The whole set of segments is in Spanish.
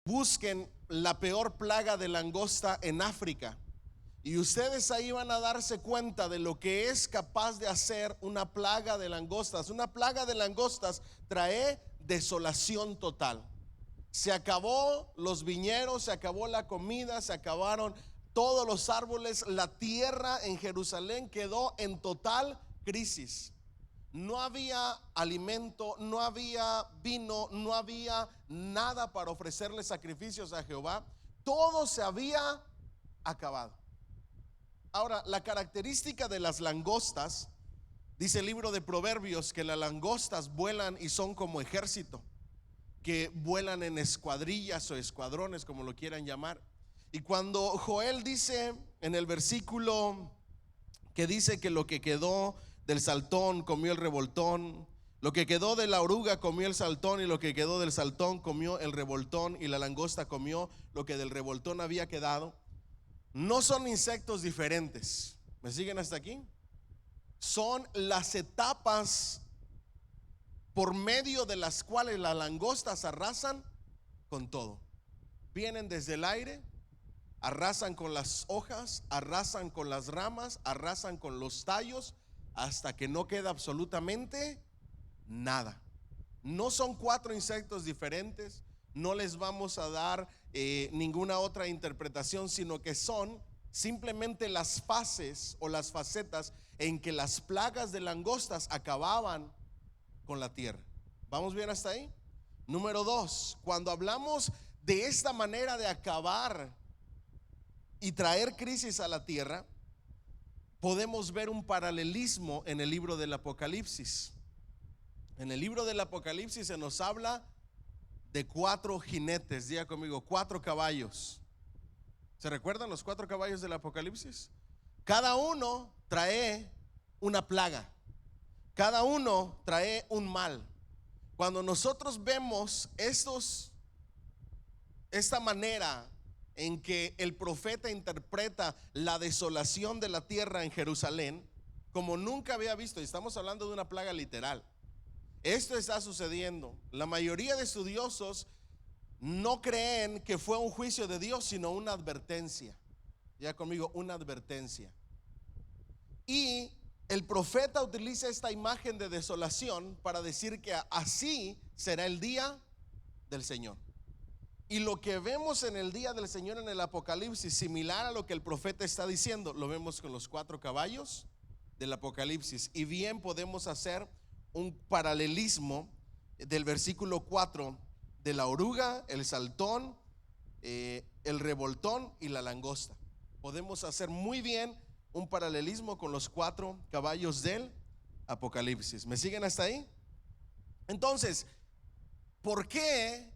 busquen la peor plaga de langosta en África. Y ustedes ahí van a darse cuenta de lo que es capaz de hacer una plaga de langostas. Una plaga de langostas trae desolación total. Se acabó los viñedos, se acabó la comida, se acabaron todos los árboles. La tierra en Jerusalén quedó en total crisis. No había alimento, no había vino, no había nada para ofrecerle sacrificios a Jehová. Todo se había acabado. Ahora, la característica de las langostas, dice el libro de Proverbios, que las langostas vuelan y son como ejército, que vuelan en escuadrillas o escuadrones, como lo quieran llamar. Y cuando Joel dice en el versículo que dice que lo que quedó del saltón comió el revoltón, lo que quedó de la oruga comió el saltón, y lo que quedó del saltón comió el revoltón, y la langosta comió lo que del revoltón había quedado. No son insectos diferentes. ¿Me siguen hasta aquí? Son las etapas por medio de las cuales las langostas arrasan con todo. Vienen desde el aire, arrasan con las hojas, arrasan con las ramas, arrasan con los tallos, hasta que no queda absolutamente nada. No son 4 insectos diferentes. No les vamos a dar ninguna otra interpretación, sino que son simplemente las fases o las facetas en que las plagas de langostas acababan con la tierra. ¿Vamos bien hasta ahí? Número 2, cuando hablamos de esta manera de acabar y traer crisis a la tierra, podemos ver un paralelismo en el libro del Apocalipsis. En el libro del Apocalipsis se nos habla de 4 jinetes. Diga conmigo, 4 caballos. ¿Se recuerdan los 4 caballos del Apocalipsis? Cada uno trae una plaga, cada uno trae un mal. Cuando nosotros vemos esta manera en que el profeta interpreta la desolación de la tierra en Jerusalén, como nunca había visto, y estamos hablando de una plaga literal. Esto está sucediendo. La mayoría de estudiosos no creen que fue un juicio de Dios, sino una advertencia. Ya conmigo, una advertencia. Y el profeta utiliza esta imagen de desolación para decir que así será el día del Señor. Y lo que vemos en el día del Señor en el Apocalipsis, similar a lo que el profeta está diciendo, lo vemos con los 4 caballos del Apocalipsis. Y bien podemos hacer un paralelismo del versículo 4 de la oruga, el saltón, el revoltón y la langosta. Podemos hacer muy bien un paralelismo con los 4 caballos del Apocalipsis. ¿Me siguen hasta ahí? Entonces, ¿por qué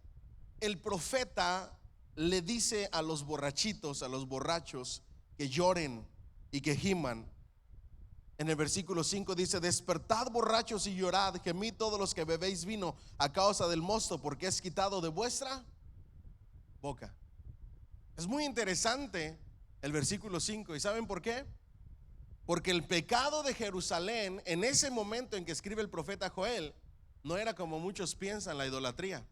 el profeta le dice a los borrachitos, a los borrachos, que lloren y que giman? En el versículo 5 dice: despertad borrachos y llorad, gemid todos los que bebéis vino a causa del mosto, porque es quitado de vuestra boca. Es muy interesante el versículo 5. ¿Y saben por qué? Porque el pecado de Jerusalén en ese momento en que escribe el profeta Joel no era como muchos piensan, la idolatría.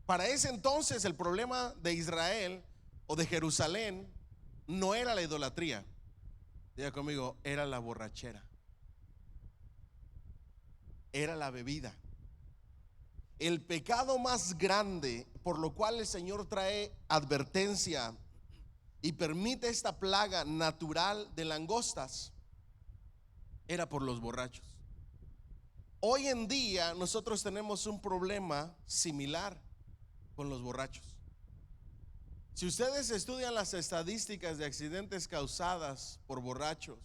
Para ese entonces el problema de Israel o de Jerusalén no era la idolatría. Diga conmigo, era la borrachera, era la bebida. El pecado más grande por lo cual el Señor trae advertencia y permite esta plaga natural de langostas era por los borrachos. Hoy en día nosotros tenemos un problema similar con los borrachos. Si ustedes estudian las estadísticas de accidentes causadas por borrachos,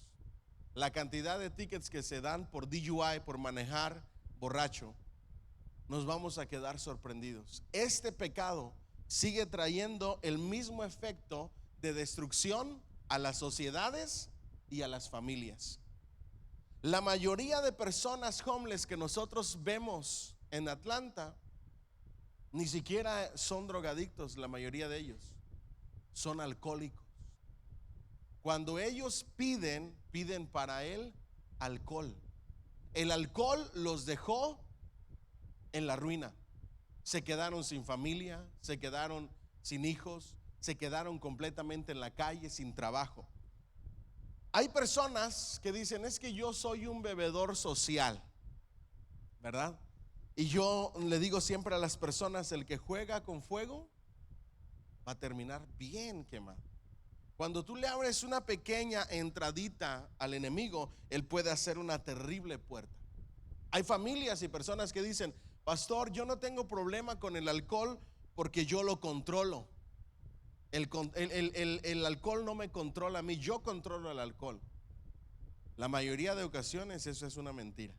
la cantidad de tickets que se dan por DUI, por manejar borracho, nos vamos a quedar sorprendidos. Este pecado sigue trayendo el mismo efecto de destrucción a las sociedades y a las familias. La mayoría de personas homeless que nosotros vemos en Atlanta ni siquiera son drogadictos, la mayoría de ellos son alcohólicos. Cuando ellos piden para el alcohol. El alcohol los dejó en la ruina. se quedaron sin familia, se quedaron sin hijos, se quedaron completamente en la calle sin trabajo. Hay personas que dicen: es que yo soy un bebedor social, ¿verdad? Y yo le digo siempre a las personas: el que juega con fuego va a terminar bien quemado. Cuando tú le abres una pequeña entradita al enemigo, él puede hacer una terrible puerta. Hay familias y personas que dicen: pastor, yo no tengo problema con el alcohol porque yo lo controlo. El alcohol no me controla a mí, yo controlo el alcohol. La mayoría de ocasiones eso es una mentira.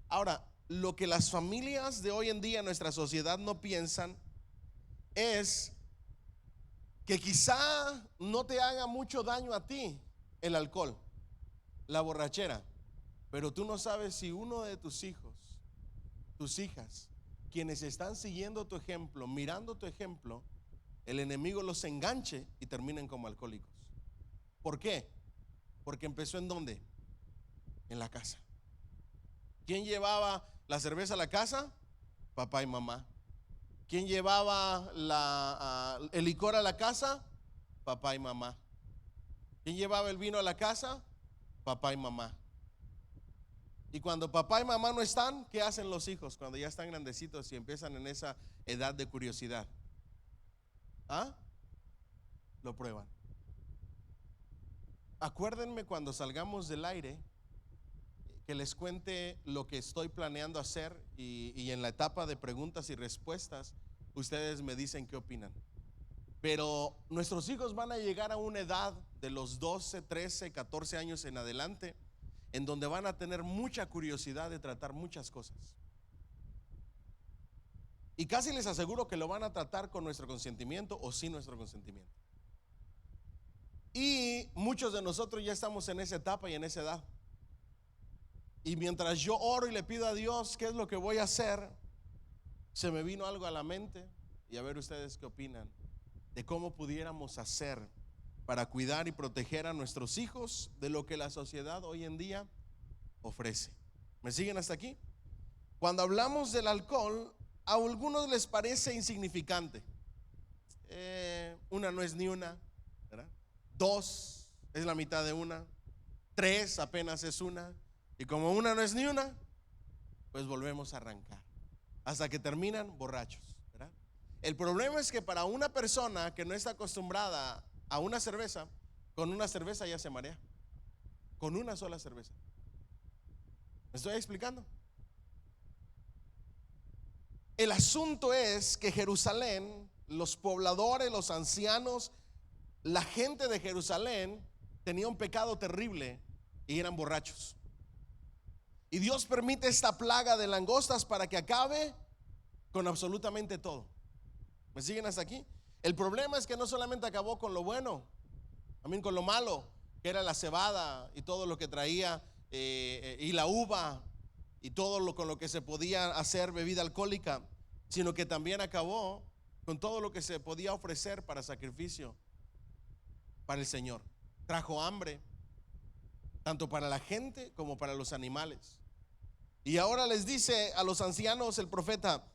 Ahora, lo que las familias de hoy en día en nuestra sociedad no piensan es que quizá no te haga mucho daño a ti el alcohol, la borrachera, pero tú no sabes si uno de tus hijos, tus hijas, quienes están siguiendo tu ejemplo, mirando tu ejemplo, el enemigo los enganche y terminen como alcohólicos. ¿Por qué? Porque empezó ¿en dónde? En la casa. ¿Quién llevaba la cerveza a la casa? Papá y mamá. ¿Quién llevaba el licor a la casa? Papá y mamá. ¿Quién llevaba el vino a la casa? Papá y mamá. Y cuando papá y mamá no están, ¿qué hacen los hijos cuando ya están grandecitos y empiezan en esa edad de curiosidad? ¿Ah? Lo prueban. Acuérdenme cuando salgamos del aire que les cuente lo que estoy planeando hacer y en la etapa de preguntas y respuestas ustedes me dicen qué opinan. Pero nuestros hijos van a llegar a una edad de los 12, 13, 14 años en adelante en donde van a tener mucha curiosidad de tratar muchas cosas. Y casi les aseguro que lo van a tratar con nuestro consentimiento o sin nuestro consentimiento. Y muchos de nosotros ya estamos en esa etapa y en esa edad. Y mientras yo oro y le pido a Dios qué es lo que voy a hacer, se me vino algo a la mente, y a ver ustedes qué opinan de cómo pudiéramos hacer para cuidar y proteger a nuestros hijos de lo que la sociedad hoy en día ofrece. ¿Me siguen hasta aquí? Cuando hablamos del alcohol, a algunos les parece insignificante. Una no es ni una, ¿verdad? 2 es la mitad de una. 3 apenas es una. Y como una no es ni una, pues volvemos a arrancar hasta que terminan borrachos, ¿verdad? El problema es que para una persona que no está acostumbrada a una cerveza, con una cerveza ya se marea. Con una sola cerveza. ¿Me estoy explicando? El asunto es que Jerusalén, los pobladores, los ancianos, la gente de Jerusalén tenía un pecado terrible y eran borrachos. Y Dios permite esta plaga de langostas para que acabe con absolutamente todo. ¿Me siguen hasta aquí? El problema es que no solamente acabó con lo bueno, también con lo malo, que era la cebada y todo lo que traía, y la uva y todo con lo que se podía hacer bebida alcohólica, sino que también acabó con todo lo que se podía ofrecer para sacrificio para el Señor. Trajo hambre, tanto para la gente como para los animales. Y ahora les dice a los ancianos el profeta: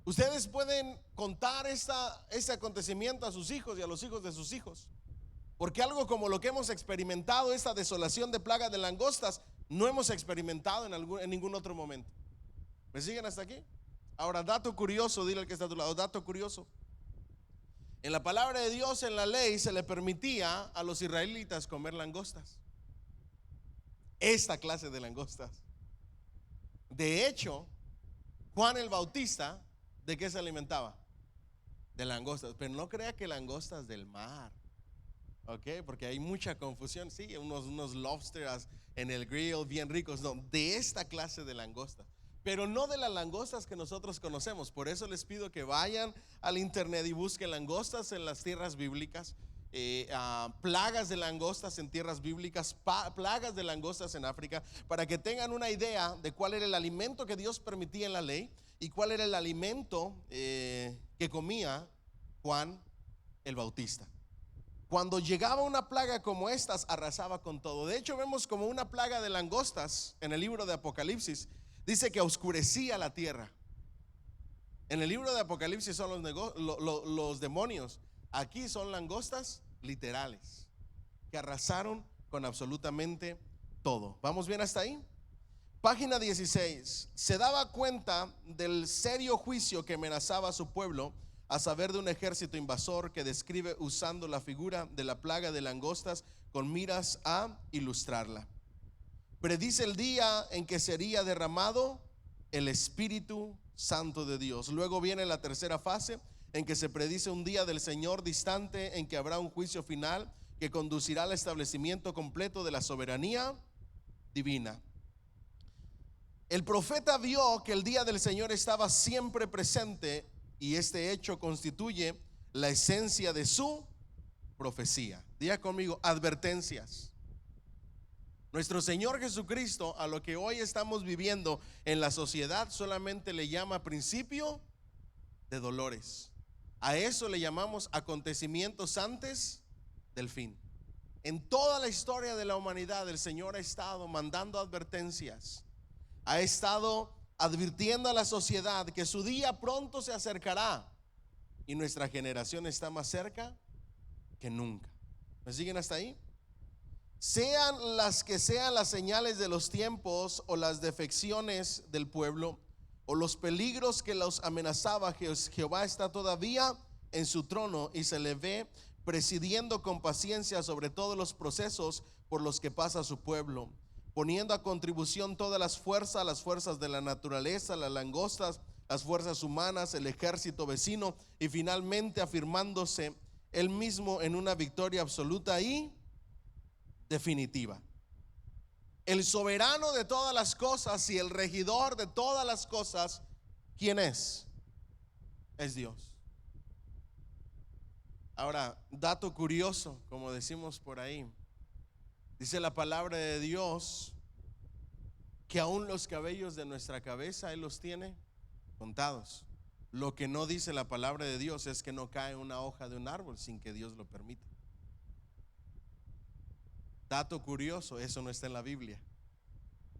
ustedes pueden contar este acontecimiento a sus hijos y a los hijos de sus hijos, porque algo como lo que hemos experimentado, esta desolación de plaga de langostas, no hemos experimentado en ningún otro momento. ¿Me siguen hasta aquí? Ahora, dato curioso, dile al que está a tu lado, dato curioso. En la palabra de Dios, en la ley, se le permitía a los israelitas comer langostas. Esta clase de langostas. De hecho, Juan el Bautista, ¿de qué se alimentaba? De langostas. Pero no crea que langostas del mar, ¿ok? Porque hay mucha confusión. Sí, unos lobsters en el grill bien ricos. No, de esta clase de langostas. Pero no de las langostas que nosotros conocemos. Por eso les pido que vayan al internet y busquen langostas en las tierras bíblicas, plagas de langostas en tierras bíblicas, plagas de langostas en África, para que tengan una idea de cuál era el alimento que Dios permitía en la ley y cuál era el alimento que comía Juan el Bautista. Cuando llegaba una plaga como estas, arrasaba con todo. De hecho, vemos como una plaga de langostas en el libro de Apocalipsis. Dice que oscurecía la tierra. En el libro de Apocalipsis son los demonios. Aquí son langostas literales que arrasaron con absolutamente todo. ¿Vamos bien hasta ahí? Página 16. Se daba cuenta del serio juicio que amenazaba a su pueblo, a saber, de un ejército invasor, que describe usando la figura de la plaga de langostas con miras a ilustrarla. Predice el día en que sería derramado el Espíritu Santo de Dios. Luego viene la tercera fase, en que se predice un día del Señor distante, en que habrá un juicio final que conducirá al establecimiento completo de la soberanía divina. El profeta vio que el día del Señor estaba siempre presente, y este hecho constituye la esencia de su profecía. Diga conmigo: advertencias. Nuestro Señor Jesucristo, a lo que hoy estamos viviendo en la sociedad, solamente le llama principio de dolores. A eso le llamamos acontecimientos antes del fin. En toda la historia de la humanidad, el Señor ha estado mandando advertencias, ha estado advirtiendo a la sociedad que su día pronto se acercará, y nuestra generación está más cerca que nunca. ¿Me siguen hasta ahí? Sean las que sean las señales de los tiempos, o las defecciones del pueblo, o los peligros que los amenazaba, Jehová está todavía en su trono, y se le ve presidiendo con paciencia sobre todos los procesos por los que pasa su pueblo, poniendo a contribución todas las fuerzas de la naturaleza, las langostas, las fuerzas humanas, el ejército vecino, y finalmente afirmándose él mismo en una victoria absoluta y definitiva. El soberano de todas las cosas y el regidor de todas las cosas, ¿quién es? Es Dios. Ahora, dato curioso, como decimos por ahí, dice la palabra de Dios que aún los cabellos de nuestra cabeza Él los tiene contados. Lo que no dice la palabra de Dios es que no cae una hoja de un árbol sin que Dios lo permita. Dato curioso, eso no está en la Biblia.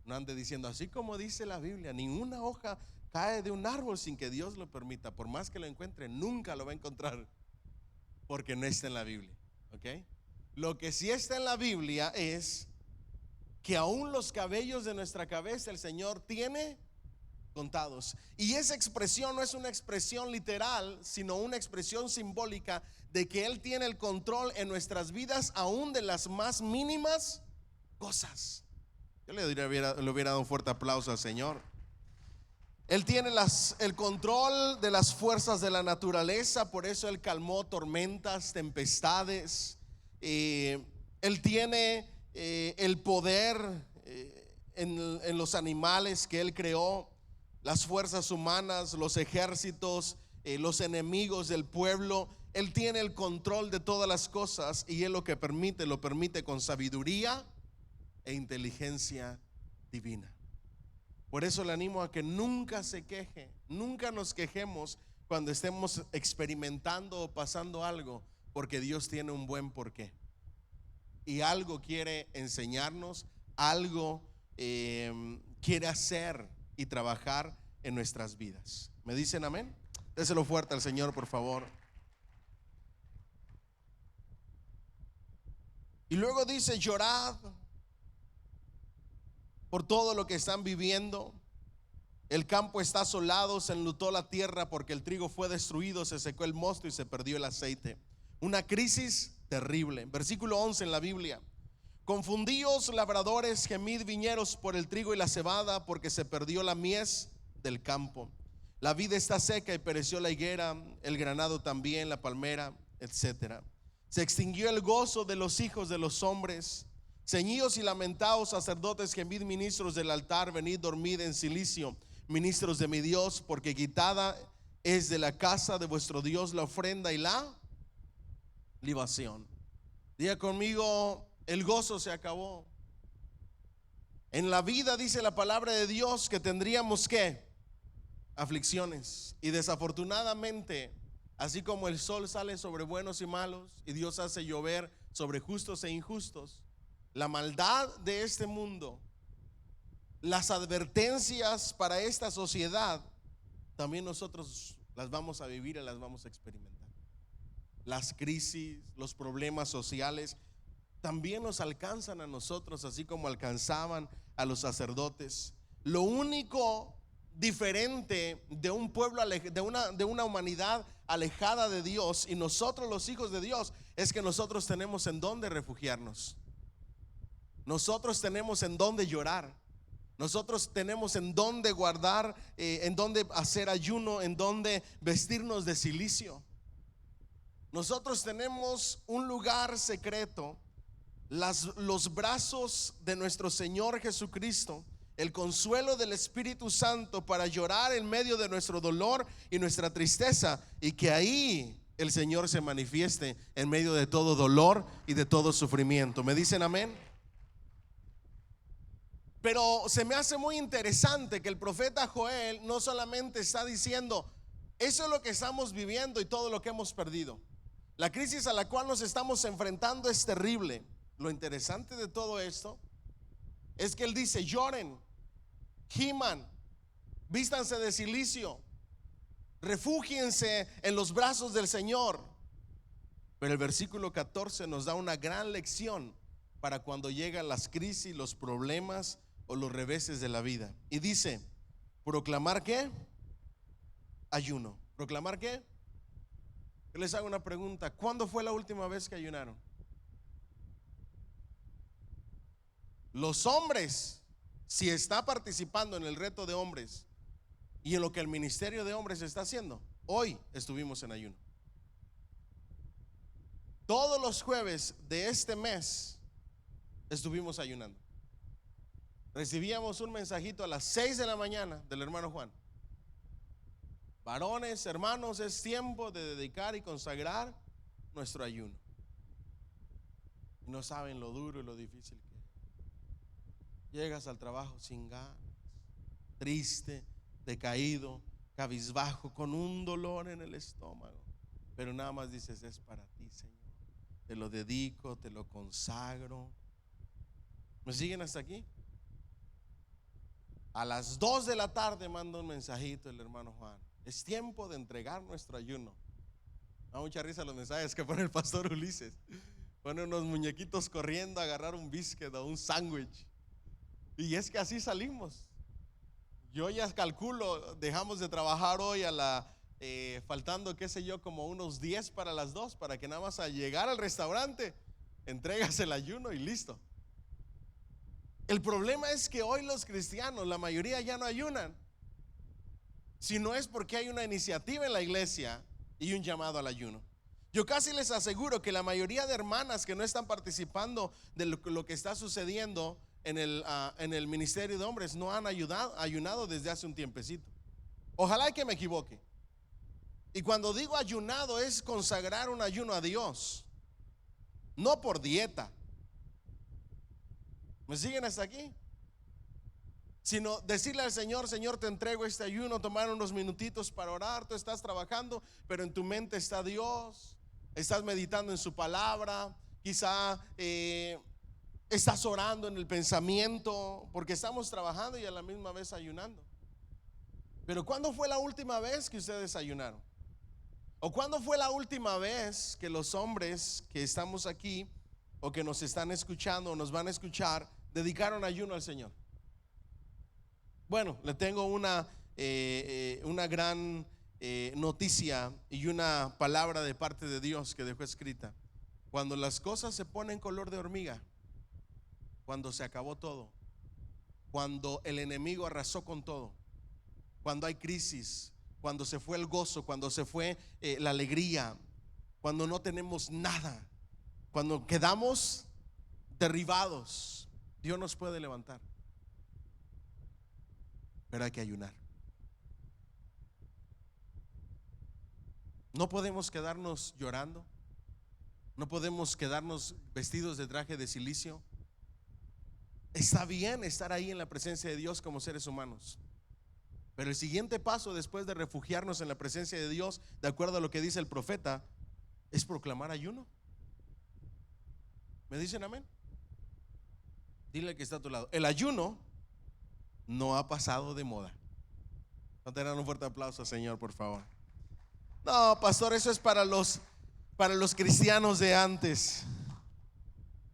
No ande diciendo: así como dice la Biblia, ninguna hoja cae de un árbol sin que Dios lo permita. Por más que lo encuentre, nunca lo va a encontrar, porque no está en la Biblia. ¿Ok? Lo que sí está en la Biblia es que aún los cabellos de nuestra cabeza el Señor tiene contados. Y esa expresión no es una expresión literal, sino una expresión simbólica de que Él tiene el control en nuestras vidas, aún de las más mínimas cosas. Yo le hubiera dado un fuerte aplauso al Señor. Él tiene el control de las fuerzas de la naturaleza, por eso Él calmó tormentas, tempestades. Él tiene el poder en los animales que Él creó, las fuerzas humanas, los ejércitos, los enemigos del pueblo. Él tiene el control de todas las cosas, y Él lo permite con sabiduría e inteligencia divina. Por eso le animo a que nunca se queje, nunca nos quejemos cuando estemos experimentando o pasando algo, porque Dios tiene un buen porqué y algo quiere enseñarnos, algo quiere hacer y trabajar en nuestras vidas. ¿Me dicen amén? Déselo fuerte al Señor, por favor. Y luego dice: llorad por todo lo que están viviendo. El campo está asolado, se enlutó la tierra, porque el trigo fue destruido, se secó el mosto y se perdió el aceite. Una crisis terrible. Versículo 11 en la Biblia: confundíos labradores, gemid viñeros por el trigo y la cebada, porque se perdió la mies del campo. La vid está seca y pereció la higuera, el granado también, la palmera, etcétera. Se extinguió el gozo de los hijos de los hombres. Ceñíos y lamentaos, sacerdotes, gemid, ministros del altar, venid, dormid en silicio, ministros de mi Dios, porque quitada es de la casa de vuestro Dios la ofrenda y la libación. Diga conmigo: el gozo se acabó. En la vida dice la palabra de Dios que tendríamos que aflicciones, y desafortunadamente, así como el sol sale sobre buenos y malos, y Dios hace llover sobre justos e injustos, la maldad de este mundo, las advertencias para esta sociedad, también nosotros las vamos a vivir y las vamos a experimentar. Las crisis, los problemas sociales también nos alcanzan a nosotros, así como alcanzaban a los sacerdotes. Lo único diferente de un pueblo, de una humanidad alejada de Dios y nosotros los hijos de Dios, es que nosotros tenemos en dónde refugiarnos. Nosotros tenemos en dónde llorar. Nosotros tenemos en dónde guardar, en dónde hacer ayuno, en dónde vestirnos de cilicio. Nosotros tenemos un lugar secreto, los brazos de nuestro Señor Jesucristo, el consuelo del Espíritu Santo para llorar en medio de nuestro dolor y nuestra tristeza, y que ahí el Señor se manifieste en medio de todo dolor y de todo sufrimiento. ¿Me dicen amén? Pero se me hace muy interesante que el profeta Joel no solamente está diciendo: eso es lo que estamos viviendo y todo lo que hemos perdido. La crisis a la cual nos estamos enfrentando es terrible. Lo interesante de todo esto es que él dice: lloren, giman, vístanse de cilicio, refúgiense en los brazos del Señor. Pero el versículo 14 nos da una gran lección para cuando llegan las crisis, los problemas o los reveses de la vida. Y dice: proclamar ¿qué? Ayuno. ¿Proclamar qué? Yo les hago una pregunta: ¿cuándo fue la última vez que ayunaron? Los hombres, si está participando en el reto de hombres y en lo que el ministerio de hombres está haciendo, hoy estuvimos en ayuno. Todos los jueves de este mes estuvimos ayunando. Recibíamos un mensajito a las 6 de la mañana del hermano Juan: varones, hermanos, es tiempo de dedicar y consagrar nuestro ayuno. Y no saben lo duro y lo difícil que es. Llegas al trabajo sin ganas, triste, decaído, cabizbajo, con un dolor en el estómago, pero nada más dices: es para ti, Señor, te lo dedico, te lo consagro. ¿Me siguen hasta aquí? A las 2 de la tarde manda un mensajito el hermano Juan: es tiempo de entregar nuestro ayuno. Da mucha risa los mensajes que pone el pastor Ulises. Pone unos muñequitos corriendo a agarrar un biscuit o un sándwich. Y es que así salimos. Yo ya calculo, dejamos de trabajar hoy faltando, qué sé yo, como unos 10 para las 2, para que nada más al llegar al restaurante entregas el ayuno y listo. El problema es que hoy los cristianos, la mayoría ya no ayunan. Si no es porque hay una iniciativa en la iglesia y un llamado al ayuno. Yo casi les aseguro que la mayoría de hermanas que no están participando de lo que está sucediendo en el ministerio de hombres no han ayunado desde hace un tiempecito. Ojalá que me equivoque. Y cuando digo ayunado, es consagrar un ayuno a Dios, no por dieta. ¿Me siguen hasta aquí? Sino decirle al Señor: Señor, te entrego este ayuno, tomar unos minutitos para orar. Tú estás trabajando, pero en tu mente está Dios. Estás meditando en su palabra. Quizá estás orando en el pensamiento, porque estamos trabajando y a la misma vez ayunando. Pero ¿cuándo fue la última vez que ustedes ayunaron? ¿O cuándo fue la última vez que los hombres que estamos aquí o que nos están escuchando o nos van a escuchar dedicaron ayuno al Señor? Bueno, le tengo una gran noticia y una palabra de parte de Dios que dejó escrita. Cuando las cosas se ponen color de hormiga, cuando se acabó todo, cuando el enemigo arrasó con todo, cuando hay crisis, cuando se fue el gozo, cuando se fue la alegría, cuando no tenemos nada, cuando quedamos derribados, Dios nos puede levantar. Pero hay que ayunar. No podemos quedarnos llorando. No podemos quedarnos vestidos de traje de cilicio. Está bien estar ahí en la presencia de Dios como seres humanos, pero el siguiente paso después de refugiarnos en la presencia de Dios, de acuerdo a lo que dice el profeta, es proclamar ayuno. ¿Me dicen amén? Dile al que está a tu lado: el ayuno no ha pasado de moda. ¿No te dan un fuerte aplauso, Señor, por favor? No, pastor, eso es para los cristianos de antes.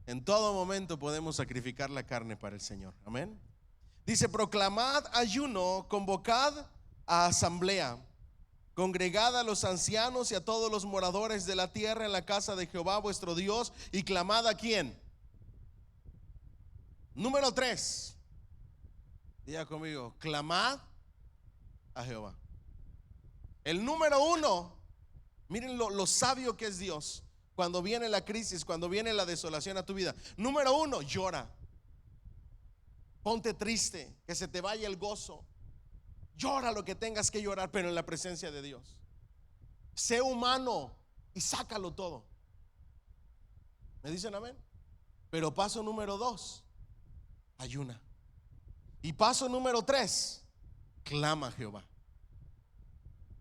En todo momento podemos sacrificar la carne para el Señor. Amén. Dice: proclamad ayuno, convocad a asamblea, congregad a los ancianos y a todos los moradores de la tierra en la casa de Jehová vuestro Dios, y clamad ¿a quién? Número 3. Diga conmigo: clamad a Jehová. El número 1, miren lo sabio que es Dios. Cuando viene la crisis, cuando viene la desolación a tu vida, número 1, llora. Ponte triste, que se te vaya el gozo. Llora lo que tengas que llorar, pero en la presencia de Dios. Sé humano y sácalo todo. ¿Me dicen amén? Pero paso número 2, ayuna. Y paso número 3, clama a Jehová.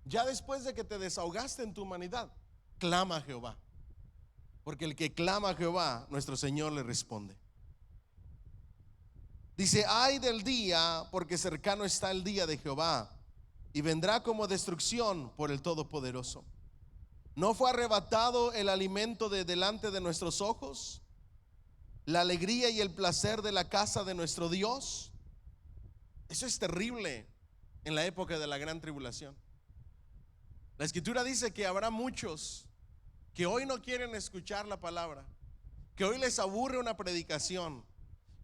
Ya después de que te desahogaste en tu humanidad, clama a Jehová. Porque el que clama a Jehová, nuestro Señor le responde. Dice: ay del día, porque cercano está el día de Jehová, y vendrá como destrucción por el Todopoderoso. ¿No fue arrebatado el alimento de delante de nuestros ojos, la alegría y el placer de la casa de nuestro Dios? Eso es terrible en la época de la gran tribulación. La Escritura dice que habrá muchos que hoy no quieren escuchar la palabra, que hoy les aburre una predicación,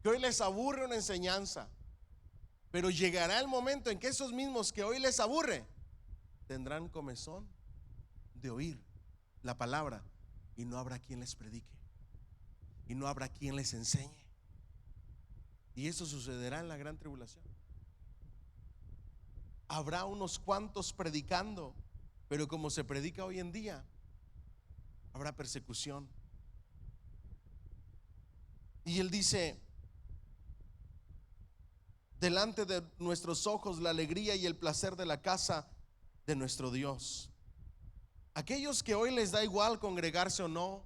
que hoy les aburre una enseñanza. Pero llegará el momento en que esos mismos que hoy les aburre tendrán comezón de oír la palabra, y no habrá quien les predique, y no habrá quien les enseñe. Y eso sucederá en la gran tribulación. Habrá unos cuantos predicando, pero como se predica hoy en día, habrá persecución. Y él dice: delante de nuestros ojos la alegría y el placer de la casa de nuestro Dios. Aquellos que hoy les da igual congregarse o no,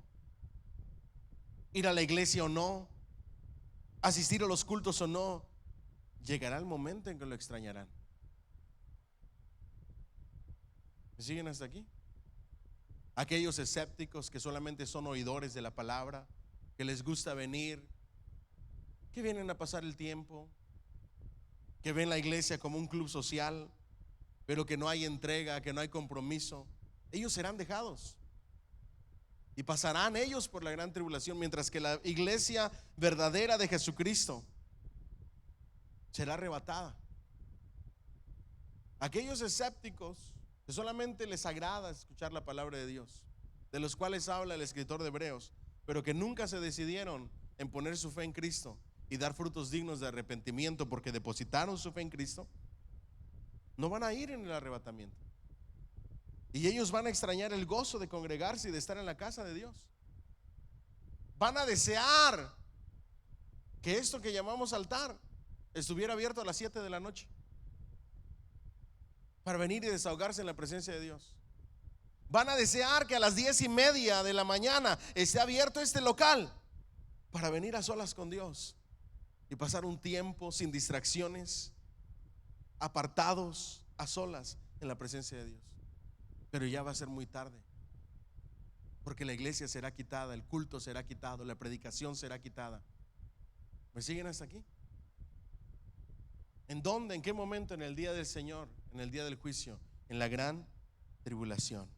ir a la iglesia o no, asistir a los cultos o no, llegará el momento en que lo extrañarán. ¿Me siguen hasta aquí? Aquellos escépticos que solamente son oidores de la palabra, que les gusta venir, que vienen a pasar el tiempo, que ven la iglesia como un club social, pero que no hay entrega, que no hay compromiso, ellos serán dejados y pasarán ellos por la gran tribulación, mientras que la iglesia verdadera de Jesucristo será arrebatada. Aquellos escépticos que solamente les agrada escuchar la palabra de Dios, de los cuales habla el escritor de Hebreos, pero que nunca se decidieron en poner su fe en Cristo y dar frutos dignos de arrepentimiento porque depositaron su fe en Cristo, no van a ir en el arrebatamiento. Y ellos van a extrañar el gozo de congregarse y de estar en la casa de Dios. Van a desear que esto que llamamos altar estuviera abierto a las 7 de la noche para venir y desahogarse en la presencia de Dios. Van a desear que a las 10:30 de la mañana esté abierto este local para venir a solas con Dios y pasar un tiempo sin distracciones, apartados, a solas en la presencia de Dios. Pero ya va a ser muy tarde, porque la iglesia será quitada, el culto será quitado, la predicación será quitada. ¿Me siguen hasta aquí? ¿En dónde? ¿En qué momento? En el día del Señor, en el día del juicio, en la gran tribulación.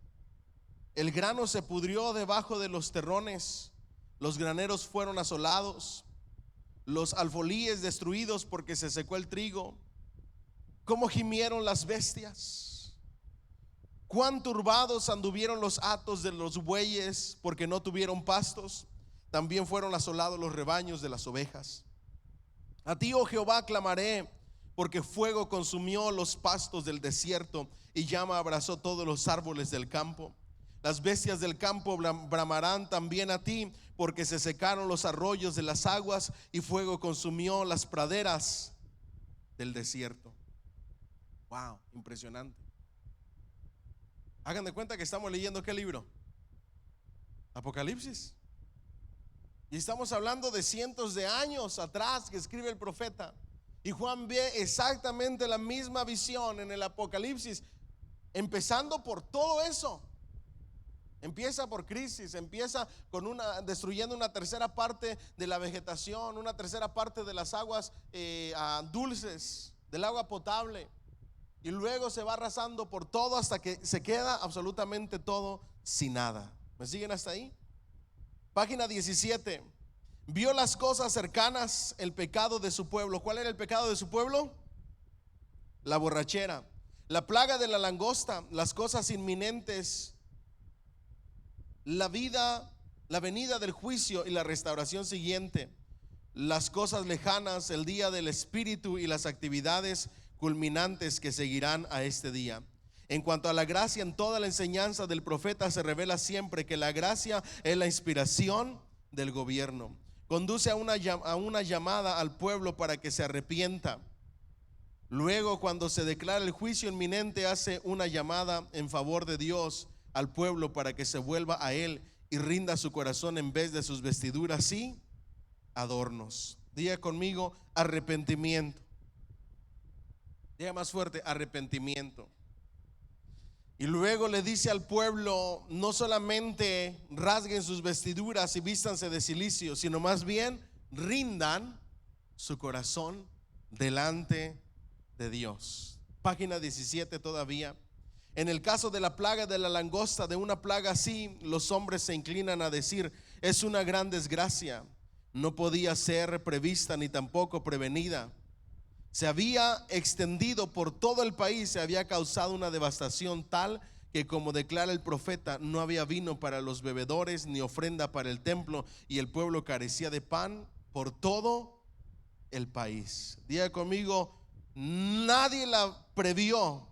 El grano se pudrió debajo de los terrones, los graneros fueron asolados, los alfolíes destruidos porque se secó el trigo. ¿Cómo gimieron las bestias? Cuán turbados anduvieron los hatos de los bueyes porque no tuvieron pastos. También fueron asolados los rebaños de las ovejas. A ti, oh Jehová, clamaré, porque fuego consumió los pastos del desierto y llama abrazó todos los árboles del campo. Las bestias del campo bramarán también a ti, porque se secaron los arroyos de las aguas y fuego consumió las praderas del desierto. Wow, impresionante. Hagan de cuenta que estamos leyendo ¿qué libro? Apocalipsis. Y estamos hablando de cientos de años atrás que escribe el profeta. Y Juan ve exactamente la misma visión en el Apocalipsis Empezando por todo eso. Empieza por crisis, empieza con destruyendo una tercera parte de la vegetación, una tercera parte de las aguas dulces, del agua potable. Y luego se va arrasando por todo hasta que se queda absolutamente todo sin nada. ¿Me siguen hasta ahí? Página 17. Vio las cosas cercanas, el pecado de su pueblo. ¿Cuál era el pecado de su pueblo? La borrachera, la plaga de la langosta, las cosas inminentes, la venida del juicio y la restauración siguiente, las cosas lejanas, el día del Espíritu y las actividades culminantes que seguirán a este día. En cuanto a la gracia, en toda la enseñanza del profeta se revela siempre que la gracia es la inspiración del gobierno. Conduce a una llamada al pueblo para que se arrepienta. Luego, cuando se declara el juicio inminente, hace una llamada en favor de Dios al pueblo para que se vuelva a Él y rinda su corazón en vez de sus vestiduras y adornos. Diga conmigo: arrepentimiento. Diga más fuerte: arrepentimiento. Y luego le dice al pueblo: no solamente rasguen sus vestiduras y vístanse de cilicio, sino más bien rindan su corazón delante de Dios. Página 17 todavía. En el caso de la plaga de la langosta, de una plaga así, los hombres se inclinan a decir: es una gran desgracia, no podía ser prevista ni tampoco prevenida. Se había extendido por todo el país, se había causado una devastación tal que, como declara el profeta, no había vino para los bebedores ni ofrenda para el templo, y el pueblo carecía de pan por todo el país. Diga conmigo: nadie la previó,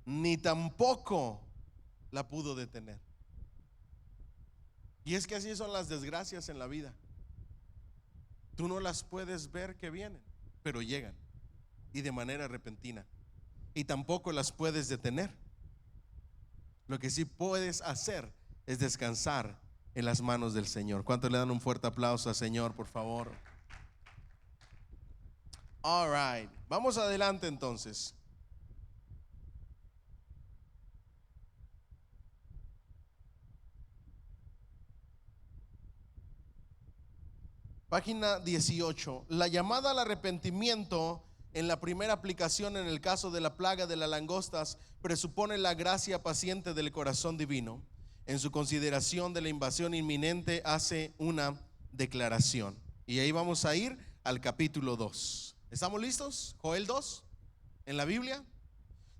ni tampoco la pudo detener. Y es que así son las desgracias en la vida. Tú no las puedes ver que vienen, pero llegan, y de manera repentina, y tampoco las puedes detener. Lo que sí puedes hacer es descansar en las manos del Señor. ¿Cuántos le dan un fuerte aplauso al Señor, por favor? All right, vamos adelante entonces. Página 18. La llamada al arrepentimiento en la primera aplicación en el caso de la plaga de las langostas presupone la gracia paciente del corazón divino. En su consideración de la invasión inminente hace una declaración. Y ahí vamos a ir al capítulo 2. ¿Estamos listos? Joel 2 en la Biblia.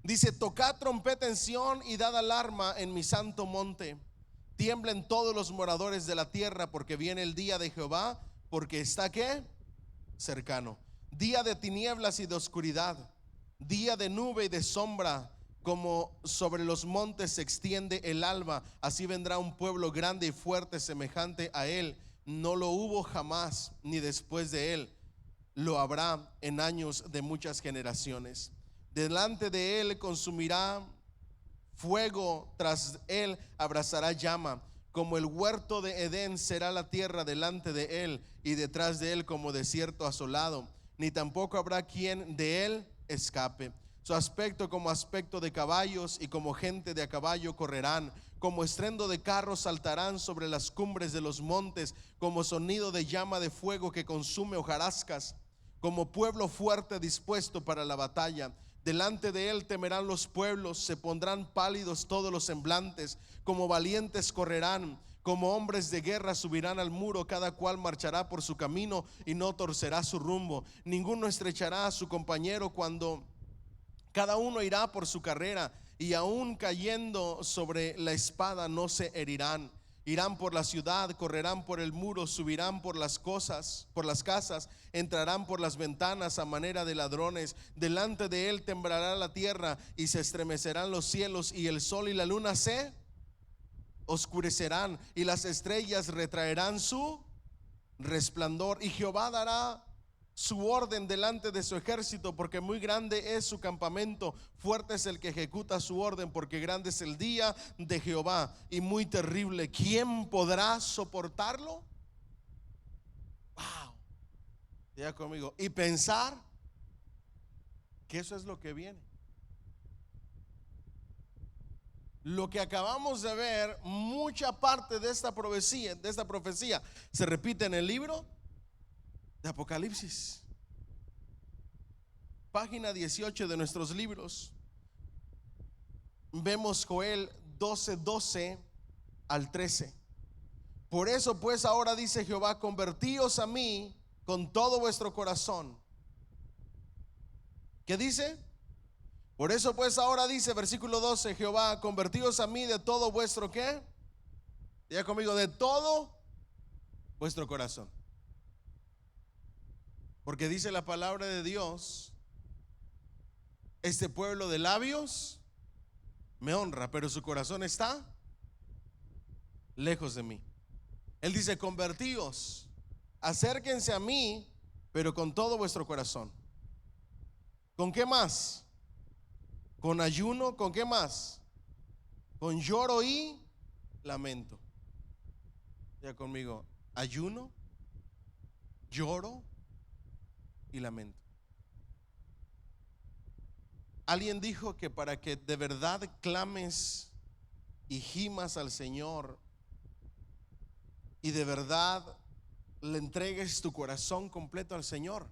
Dice: tocad trompeta en Sión y dad alarma en mi santo monte. Tiemblen todos los moradores de la tierra, porque viene el día de Jehová, porque está ¿qué? Cercano. Día de tinieblas y de oscuridad, día de nube y de sombra, como sobre los montes se extiende el alba, así vendrá un pueblo grande y fuerte semejante a él. No lo hubo jamás, ni después de él lo habrá en años de muchas generaciones. Delante de él consumirá fuego, tras él abrazará llama. Como el huerto de Edén será la tierra delante de él, y detrás de él como desierto asolado, ni tampoco habrá quien de él escape. Su aspecto como aspecto de caballos, y como gente de a caballo correrán. Como estruendo de carros saltarán sobre las cumbres de los montes, como sonido de llama de fuego que consume hojarascas. Como pueblo fuerte dispuesto para la batalla, delante de él temerán los pueblos, se pondrán pálidos todos los semblantes. Como valientes correrán, como hombres de guerra subirán al muro. Cada cual marchará por su camino y no torcerá su rumbo. Ninguno estrechará a su compañero, cuando cada uno irá por su carrera, y aun cayendo sobre la espada no se herirán. Irán por la ciudad, correrán por el muro, subirán por las casas, entrarán por las ventanas a manera de ladrones. Delante de él temblará la tierra y se estremecerán los cielos, y el sol y la luna se oscurecerán, y las estrellas retraerán su resplandor. Y Jehová dará su orden delante de su ejército, porque muy grande es su campamento. Fuerte es el que ejecuta su orden, porque grande es el día de Jehová y muy terrible. ¿Quién podrá soportarlo? Wow. Diga conmigo: y pensar que eso es lo que viene. Lo que acabamos de ver, mucha parte de esta profecía se repite en el libro de Apocalipsis. Página 18 de nuestros libros. Vemos Joel 12:12 al 13. Por eso pues ahora dice Jehová, convertíos a mí con todo vuestro corazón. ¿Qué dice? Por eso pues ahora dice, versículo 12, Jehová, convertíos a mí de todo vuestro, ¿qué? Diga conmigo, de todo vuestro corazón. Porque dice la palabra de Dios, este pueblo de labios me honra, pero su corazón está lejos de mí. Él dice, convertíos, acérquense a mí, pero con todo vuestro corazón. ¿Con qué más? Con ayuno, ¿con qué más? Con lloro y lamento. Ya conmigo, ayuno, lloro y lamento. Alguien dijo que para que de verdad clames y gimas al Señor y de verdad le entregues tu corazón completo al Señor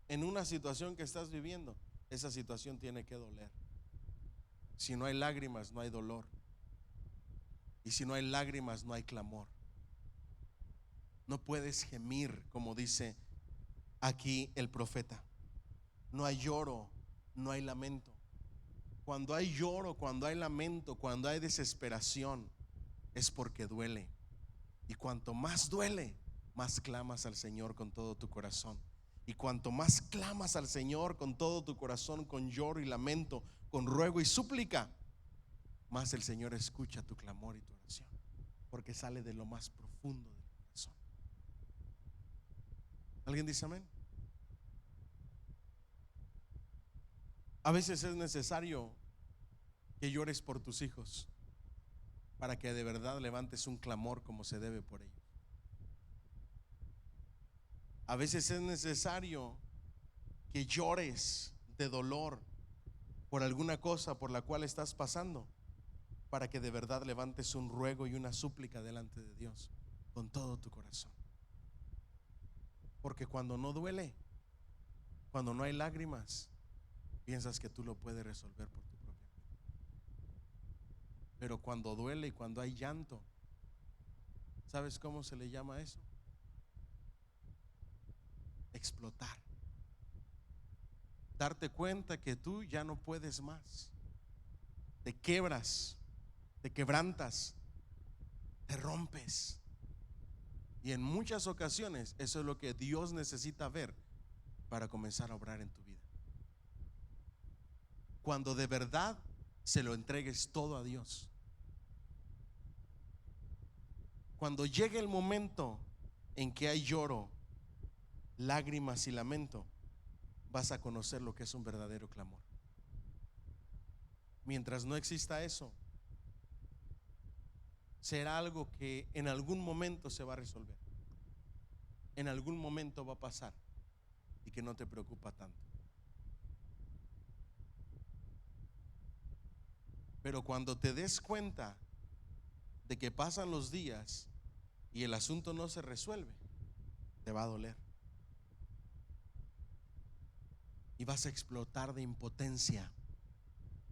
en una situación que estás viviendo, esa situación tiene que doler. Si no hay lágrimas, no hay dolor. Y si no hay lágrimas, no hay clamor. No puedes gemir, como dice aquí el profeta. No hay lloro, no hay lamento. Cuando hay lloro, cuando hay lamento, cuando hay desesperación, es porque duele. Y cuanto más duele, más clamas al Señor con todo tu corazón. Y cuanto más clamas al Señor con todo tu corazón, con lloro y lamento, con ruego y súplica, más el Señor escucha tu clamor y tu oración, porque sale de lo más profundo del corazón. ¿Alguien dice amén? A veces es necesario que llores por tus hijos para que de verdad levantes un clamor como se debe por ellos. A veces es necesario que llores de dolor por alguna cosa por la cual estás pasando, para que de verdad levantes un ruego y una súplica delante de Dios con todo tu corazón. Porque cuando no duele, cuando no hay lágrimas, piensas que tú lo puedes resolver por tu propia cuenta. Pero cuando duele y cuando hay llanto, ¿sabes cómo se le llama eso? Explotar. Darte cuenta que tú ya no puedes más. Te quebras, te quebrantas, te rompes. Y en muchas ocasiones eso es lo que Dios necesita ver para comenzar a obrar en tu vida. Cuando de verdad se lo entregues todo a Dios. Cuando llegue el momento en que hay lloro, lágrimas y lamento, vas a conocer lo que es un verdadero clamor. Mientras no exista eso, será algo que en algún momento se va a resolver, en algún momento va a pasar y que no te preocupa tanto. Pero cuando te des cuenta de que pasan los días y el asunto no se resuelve, te va a doler y vas a explotar de impotencia,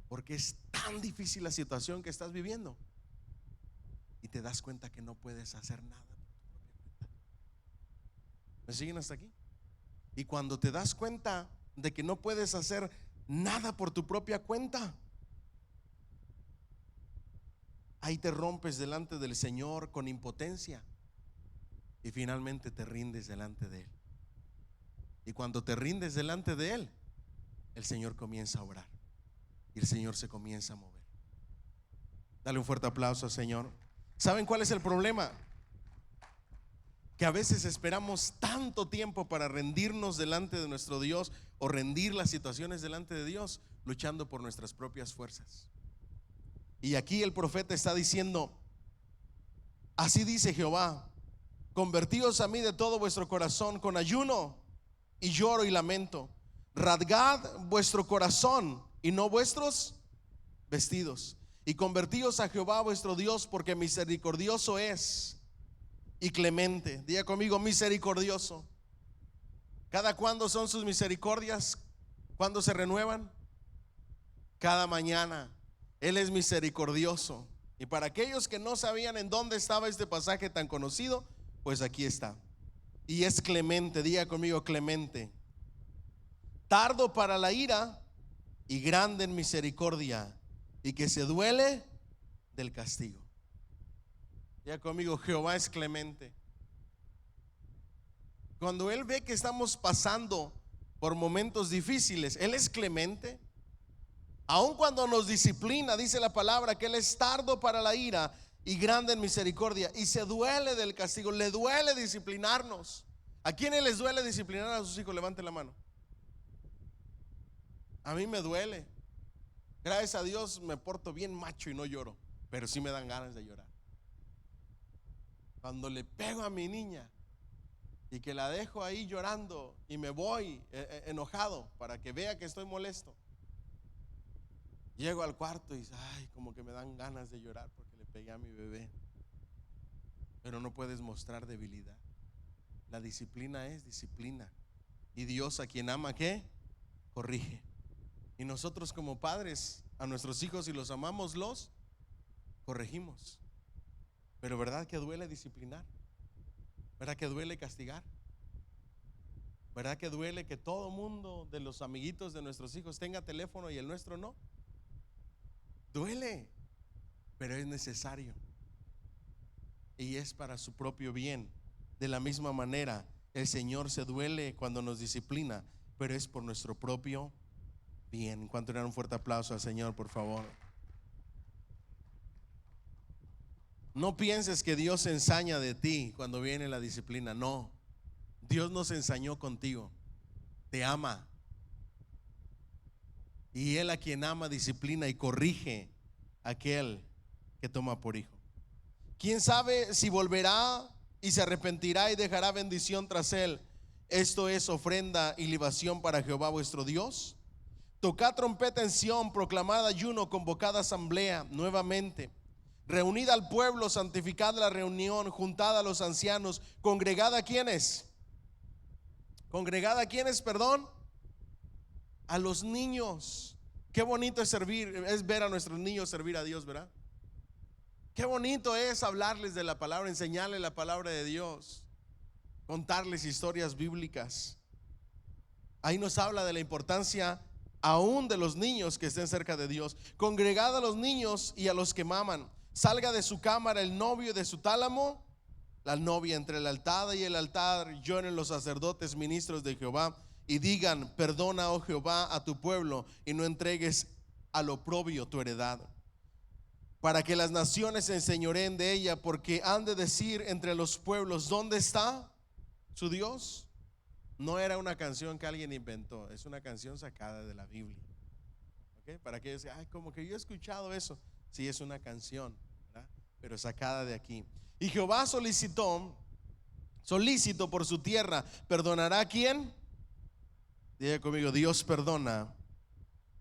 porque es tan difícil la situación que estás viviendo y te das cuenta que no puedes hacer nada por tu propia cuenta. ¿Me siguen hasta aquí? Y cuando te das cuenta de que no puedes hacer nada por tu propia cuenta, ahí te rompes delante del Señor con impotencia y finalmente te rindes delante de Él. Y cuando te rindes delante de Él, el Señor comienza a obrar y el Señor se comienza a mover. Dale un fuerte aplauso al Señor. ¿Saben cuál es el problema? Que a veces esperamos tanto tiempo para rendirnos delante de nuestro Dios o rendir las situaciones delante de Dios, luchando por nuestras propias fuerzas. Y aquí el profeta está diciendo: así dice Jehová, convertíos a mí de todo vuestro corazón con ayuno y lloro y lamento. Rasgad vuestro corazón y no vuestros vestidos, y convertíos a Jehová vuestro Dios, porque misericordioso es y clemente. Diga conmigo, misericordioso. ¿Cada cuándo son sus misericordias? ¿Cuándo se renuevan? Cada mañana. Él es misericordioso. Y para aquellos que no sabían en dónde estaba este pasaje tan conocido, pues aquí está. Y es clemente. Diga conmigo, clemente. Tardo para la ira y grande en misericordia, y que se duele del castigo. Diga conmigo, Jehová es clemente. Cuando Él ve que estamos pasando por momentos difíciles, Él es clemente. Aun cuando nos disciplina, dice la palabra que Él es tardo para la ira y grande en misericordia, y se duele del castigo. Le duele disciplinarnos. ¿A quiénes les duele disciplinar a sus hijos? Levante la mano. A mí me duele. Gracias a Dios me porto bien macho y no lloro, pero sí me dan ganas de llorar. Cuando le pego a mi niña y que la dejo ahí llorando y me voy enojado para que vea que estoy molesto, llego al cuarto y ay, como que me dan ganas de llorar porque le pegué a mi bebé. Pero no puedes mostrar debilidad. La disciplina es disciplina, y Dios a quien ama, ¿qué? Corrige. Y nosotros como padres a nuestros hijos, si los amamos, los corregimos. Pero ¿verdad que duele disciplinar? ¿Verdad que duele castigar? ¿Verdad que duele que todo mundo de los amiguitos de nuestros hijos tenga teléfono y el nuestro no? Duele, pero es necesario. Y es para su propio bien. De la misma manera, el Señor se duele cuando nos disciplina, pero es por nuestro propio bien. ¿Cuánto le dan un fuerte aplauso al Señor, por favor? No pienses que Dios se ensaña de ti cuando viene la disciplina. No, Dios no se ensañó contigo. Te ama. Y Él a quien ama disciplina y corrige a aquel que toma por hijo. ¿Quién sabe si volverá y se arrepentirá y dejará bendición tras él? Esto es ofrenda y libación para Jehová vuestro Dios. Tocad trompeta en Sión, proclamad ayuno, convocad asamblea nuevamente. Reunid al pueblo, santificad la reunión, juntad a los ancianos, congregad a quienes. ¿Congregad a quienes, perdón? A los niños. Qué bonito es servir, es ver a nuestros niños servir a Dios, ¿verdad? Qué bonito es hablarles de la palabra, enseñarles la palabra de Dios, contarles historias bíblicas. Ahí nos habla de la importancia aún de los niños que estén cerca de Dios. Congregad a los niños y a los que maman. Salga de su cámara el novio de su tálamo, la novia entre el altar y el altar. Lloren los sacerdotes ministros de Jehová y digan: perdona, oh Jehová, a tu pueblo, y no entregues al oprobio tu heredad, para que las naciones se enseñoreen de ella, porque han de decir entre los pueblos: ¿dónde está su Dios? No era una canción que alguien inventó, es una canción sacada de la Biblia. ¿Okay? Para que digan, ay, como que yo he escuchado eso. Sí, es una canción, ¿verdad? Pero sacada de aquí. Y Jehová solícito por su tierra, ¿perdonará a quién? Diga conmigo: Dios perdona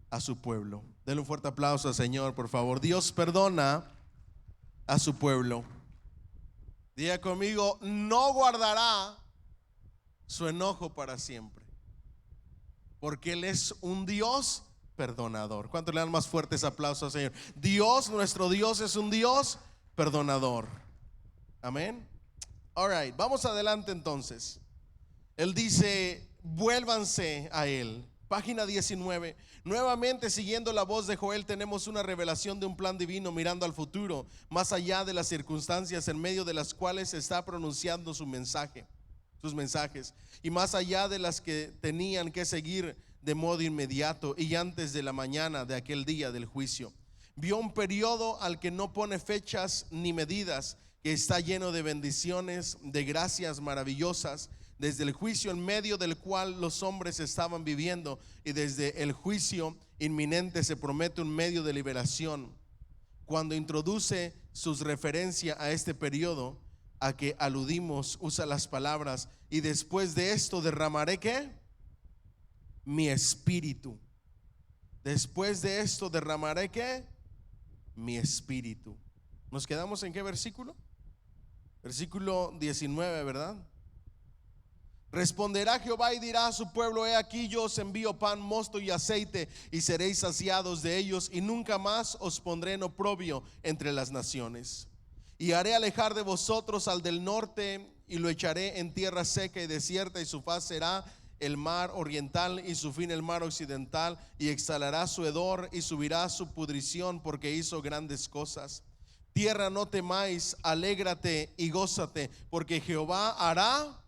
a su pueblo. Denle un fuerte aplauso al Señor, por favor. Dios perdona a su pueblo. Diga conmigo: no guardará su enojo para siempre, porque Él es un Dios perdonador. ¿Cuánto le dan más fuertes aplausos al Señor? Dios, nuestro Dios, es un Dios perdonador. Amén. All right, vamos adelante entonces. Él dice: vuélvanse a Él. Página 19. Nuevamente, siguiendo la voz de Joel, tenemos una revelación de un plan divino mirando al futuro, más allá de las circunstancias en medio de las cuales se está pronunciando sus mensajes, y más allá de las que tenían que seguir de modo inmediato y antes de la mañana de aquel día del juicio. Vio un periodo al que no pone fechas ni medidas, que está lleno de bendiciones, de gracias maravillosas, desde el juicio en medio del cual los hombres estaban viviendo, y desde el juicio inminente se promete un medio de liberación. Cuando introduce sus referencias a este periodo a que aludimos, usa las palabras: y después de esto derramaré ¿qué? Mi espíritu. Después de esto derramaré ¿qué? mi espíritu. ¿Nos quedamos en qué versículo? Versículo 19, ¿verdad? Responderá Jehová y dirá a su pueblo: he aquí yo os envío pan, mosto y aceite, y seréis saciados de ellos, y nunca más os pondré en oprobio entre las naciones. Y haré alejar de vosotros al del norte, y lo echaré en tierra seca y desierta, y su faz será el mar oriental y su fin el mar occidental, y exhalará su hedor y subirá su pudrición, porque hizo grandes cosas. Tierra, no temáis, alégrate y gózate, porque Jehová hará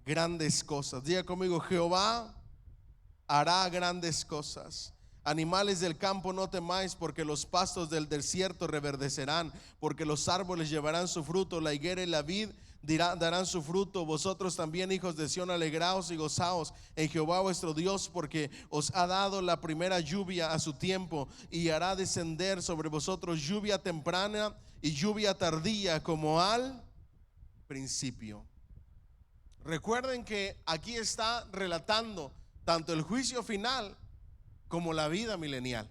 grandes cosas. Diga conmigo: Jehová hará grandes cosas. Animales del campo, no temáis, porque los pastos del desierto reverdecerán, porque los árboles llevarán su fruto, la higuera y la vid darán su fruto. Vosotros también, hijos de Sión, alegraos y gozaos en Jehová vuestro Dios, porque os ha dado la primera lluvia a su tiempo, y hará descender sobre vosotros lluvia temprana y lluvia tardía, como al principio. Recuerden que aquí está relatando tanto el juicio final como la vida milenial.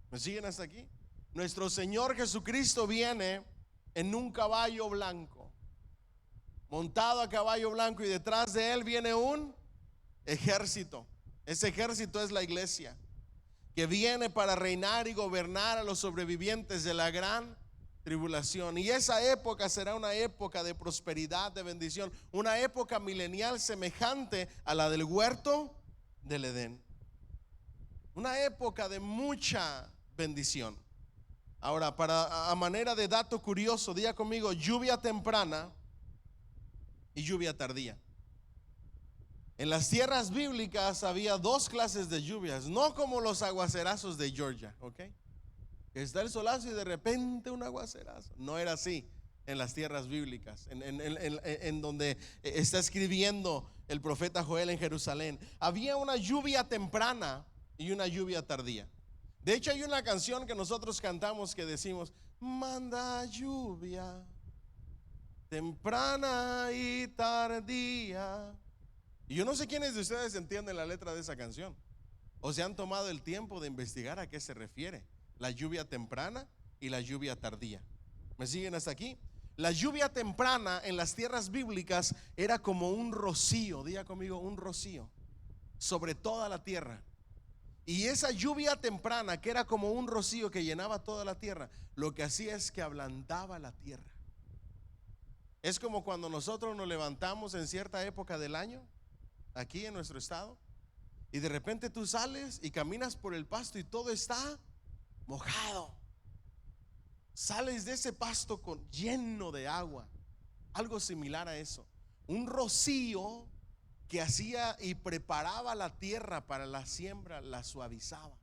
¿Me siguen hasta aquí? Nuestro Señor Jesucristo viene en un caballo blanco, montado a caballo blanco, y detrás de él viene un ejército. Ese ejército es la iglesia, que viene para reinar y gobernar a los sobrevivientes de la gran tribulación. Y esa época será una época de prosperidad, de bendición, una época milenial semejante a la del huerto del Edén, una época de mucha bendición. Ahora, a manera de dato curioso, diga conmigo: lluvia temprana y lluvia tardía. En las tierras bíblicas había dos clases de lluvias, no como los aguacerazos de Georgia, ¿ok? Que está el solazo y de repente un aguacerazo. No era así en las tierras bíblicas, en donde está escribiendo el profeta Joel en Jerusalén. Había una lluvia temprana y una lluvia tardía. De hecho, hay una canción que nosotros cantamos que decimos: manda lluvia temprana y tardía. Y yo no sé quiénes de ustedes entienden la letra de esa canción, o se han tomado el tiempo de investigar a qué se refiere la lluvia temprana y la lluvia tardía. ¿Me siguen hasta aquí? La lluvia temprana en las tierras bíblicas era como un rocío, diga conmigo, un rocío sobre toda la tierra. Y esa lluvia temprana, que era como un rocío que llenaba toda la tierra, lo que hacía es que ablandaba la tierra. Es como cuando nosotros nos levantamos en cierta época del año aquí en nuestro estado, y de repente tú sales y caminas por el pasto y todo está mojado. Sales de ese pasto lleno de agua. Algo similar a eso, un rocío que hacía y preparaba la tierra para la siembra, la suavizaba.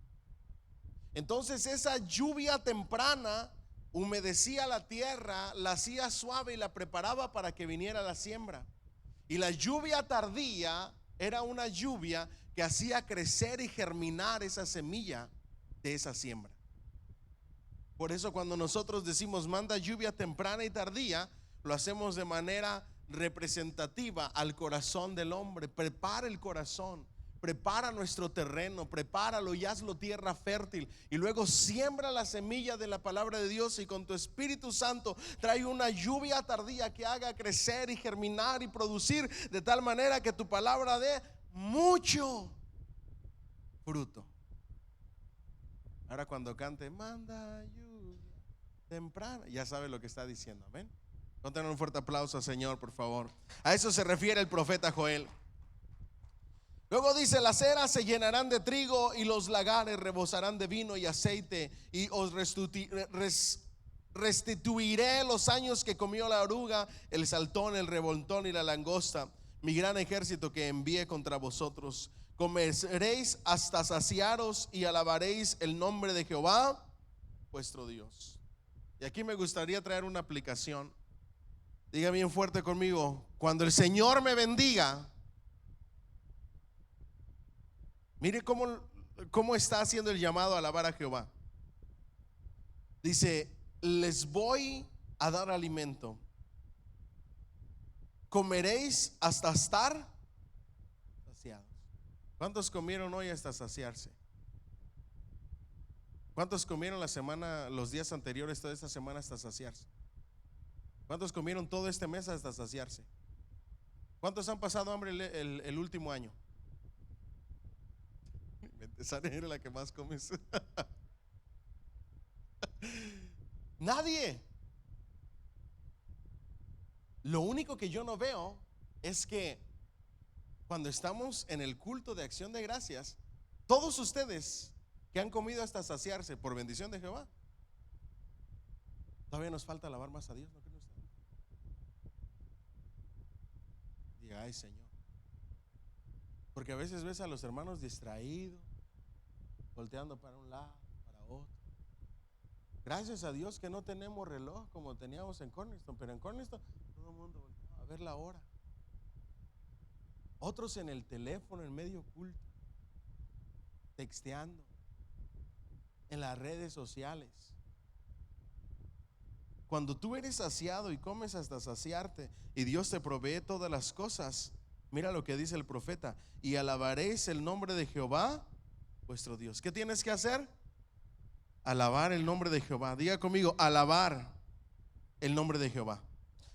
Entonces esa lluvia temprana humedecía la tierra, la hacía suave y la preparaba para que viniera la siembra. Y la lluvia tardía era una lluvia que hacía crecer y germinar esa semilla de esa siembra. Por eso cuando nosotros decimos manda lluvia temprana y tardía, lo hacemos de manera representativa al corazón del hombre. Prepara el corazón, prepara nuestro terreno, prepáralo y hazlo tierra fértil, y luego siembra la semilla de la palabra de Dios, y con tu Espíritu Santo trae una lluvia tardía que haga crecer y germinar y producir de tal manera que tu palabra dé mucho fruto. Ahora cuando cante manda lluvia temprana, ya sabe lo que está diciendo. Amén. Conten un fuerte aplauso al Señor, por favor. A eso se refiere el profeta Joel. Luego dice: las eras se llenarán de trigo y los lagares rebosarán de vino y aceite, y os restituiré los años que comió la oruga, el saltón, el revoltón y la langosta, mi gran ejército que envié contra vosotros. Comeréis hasta saciaros y alabaréis el nombre de Jehová vuestro Dios. Y aquí me gustaría traer una aplicación. Diga bien fuerte conmigo: cuando el Señor me bendiga, mire cómo está haciendo el llamado a alabar a Jehová. Dice: les voy a dar alimento, comeréis hasta estar saciados. ¿Cuántos comieron hoy hasta saciarse? ¿Cuántos comieron la semana, los días anteriores, toda esta semana hasta saciarse? ¿Cuántos comieron todo este mes hasta saciarse? ¿Cuántos han pasado hambre el último año? Sara era la que más comes. Nadie. Lo único que yo no veo es que cuando estamos en el culto de acción de gracias, todos ustedes que han comido hasta saciarse por bendición de Jehová, todavía nos falta alabar más a Dios, ¿no cree usted? Diga, ay Señor. Porque a veces ves a los hermanos distraídos, volteando para un lado, para otro. Gracias a Dios que no tenemos reloj como teníamos en Cornerstone, pero en Cornerstone todo el mundo volteaba a ver la hora. Otros en el teléfono en medio culto, texteando, en las redes sociales. Cuando tú eres saciado y comes hasta saciarte y Dios te provee todas las cosas, mira lo que dice el profeta: y alabaréis el nombre de Jehová vuestro Dios. ¿Qué tienes que hacer? Alabar el nombre de Jehová. Diga conmigo, alabar el nombre de Jehová.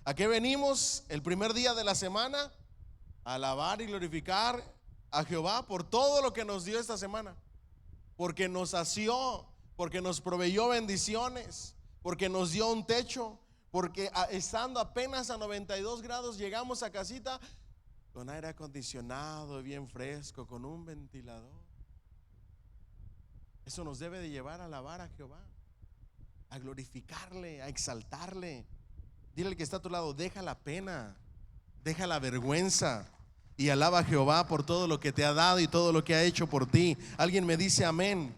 ¿A qué venimos el primer día de la semana? A alabar y glorificar a Jehová por todo lo que nos dio esta semana, porque nos sació, porque nos proveyó bendiciones, porque nos dio un techo, porque estando apenas a 92 grados llegamos a casita con aire acondicionado, bien fresco, con un ventilador. Eso nos debe de llevar a alabar a Jehová, a glorificarle, a exaltarle. Dile al que está a tu lado, deja la pena, deja la vergüenza y alaba a Jehová por todo lo que te ha dado y todo lo que ha hecho por ti. Alguien me dice amén.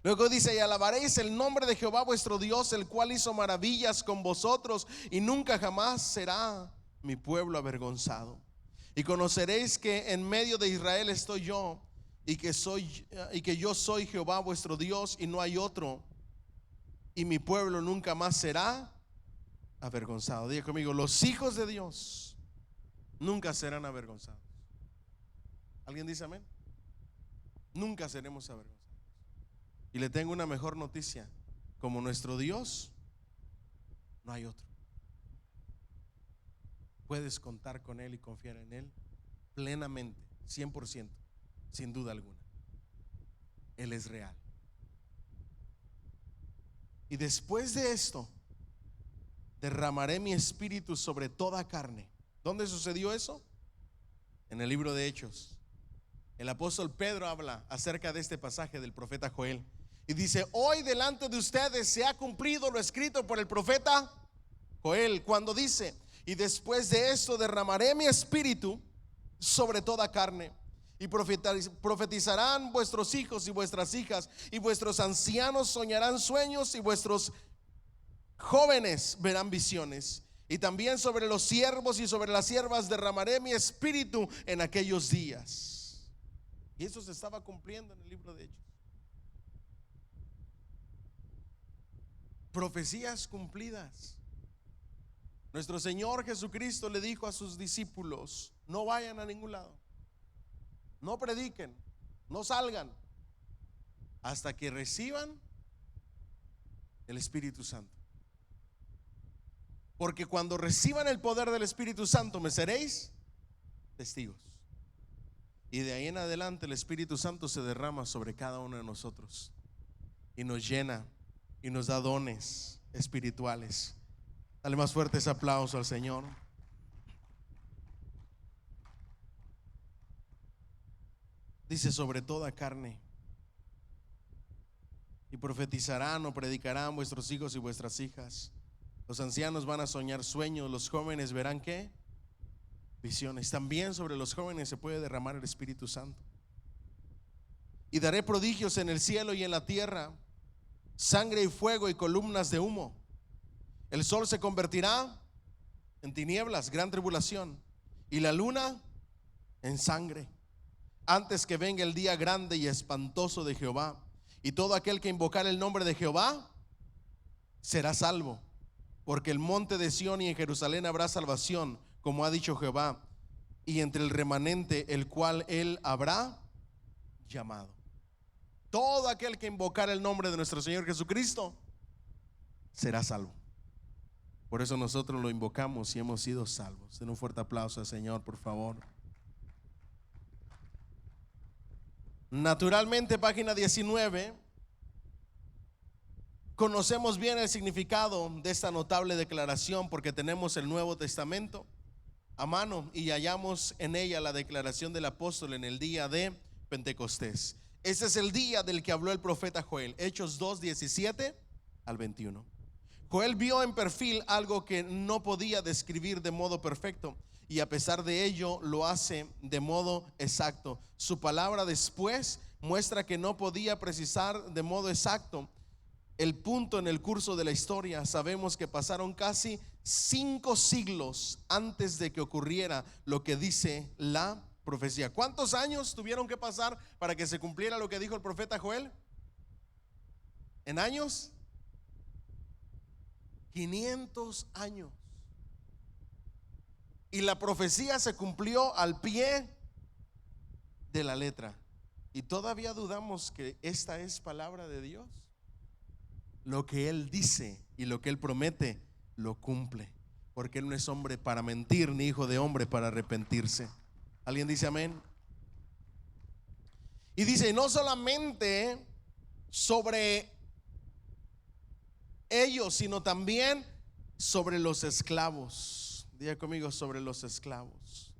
Luego dice: y alabaréis el nombre de Jehová vuestro Dios, el cual hizo maravillas con vosotros, y nunca jamás será mi pueblo avergonzado. Y conoceréis que en medio de Israel estoy yo, y que yo soy Jehová vuestro Dios, y no hay otro, y mi pueblo nunca más será avergonzado. Diga conmigo, los hijos de Dios nunca serán avergonzados. ¿Alguien dice amén? Nunca seremos avergonzados. Y le tengo una mejor noticia: como nuestro Dios, no hay otro. Puedes contar con Él y confiar en Él plenamente, 100%, sin duda alguna. Él es real. Y después de esto, derramaré mi espíritu sobre toda carne. ¿Dónde sucedió eso? En el libro de Hechos. El apóstol Pedro habla acerca de este pasaje del profeta Joel y dice: hoy delante de ustedes se ha cumplido lo escrito por el profeta Joel, cuando dice: y después de esto derramaré mi espíritu sobre toda carne, y profetizarán vuestros hijos y vuestras hijas, y vuestros ancianos soñarán sueños, y vuestros jóvenes verán visiones. Y también sobre los siervos y sobre las siervas derramaré mi espíritu en aquellos días. Y eso se estaba cumpliendo en el libro de Hechos. Profecías cumplidas. Nuestro Señor Jesucristo le dijo a sus discípulos: no vayan a ningún lado, no prediquen, no salgan hasta que reciban el Espíritu Santo. Porque cuando reciban el poder del Espíritu Santo me seréis testigos. Y de ahí en adelante el Espíritu Santo se derrama sobre cada uno de nosotros y nos llena y nos da dones espirituales. Dale más fuerte ese aplauso al Señor. Dice: sobre toda carne. Y profetizarán o predicarán vuestros hijos y vuestras hijas. Los ancianos van a soñar sueños, los jóvenes verán ¿qué? Visiones. También sobre los jóvenes se puede derramar el Espíritu Santo. Y daré prodigios en el cielo y en la tierra, sangre y fuego y columnas de humo. El sol se convertirá en tinieblas, gran tribulación, y la luna en sangre, antes que venga el día grande y espantoso de Jehová. Y todo aquel que invocar el nombre de Jehová será salvo. Porque el monte de Sión y en Jerusalén habrá salvación, como ha dicho Jehová, y entre el remanente el cual él habrá llamado. Todo aquel que invocar el nombre de nuestro Señor Jesucristo será salvo. Por eso nosotros lo invocamos y hemos sido salvos. Den un fuerte aplauso al Señor, por favor. Naturalmente, página 19. Conocemos bien el significado de esta notable declaración porque tenemos el Nuevo Testamento a mano y hallamos en ella la declaración del apóstol en el día de Pentecostés. Ese es el día del que habló el profeta Joel, Hechos 2, 17 al 21. Joel vio en perfil algo que no podía describir de modo perfecto y a pesar de ello lo hace de modo exacto. Su palabra después muestra que no podía precisar de modo exacto el punto en el curso de la historia. Sabemos que pasaron casi 5 siglos antes de que ocurriera lo que dice la profecía. ¿Cuántos años tuvieron que pasar para que se cumpliera lo que dijo el profeta Joel? ¿En años? 500 años. Y la profecía se cumplió al pie de la letra. Y todavía dudamos que esta es palabra de Dios. Lo que Él dice y lo que Él promete lo cumple, porque Él no es hombre para mentir, ni hijo de hombre para arrepentirse. ¿Alguien dice amén? Y dice, no solamente sobre ellos, sino también sobre los esclavos. Diga conmigo, sobre los esclavos.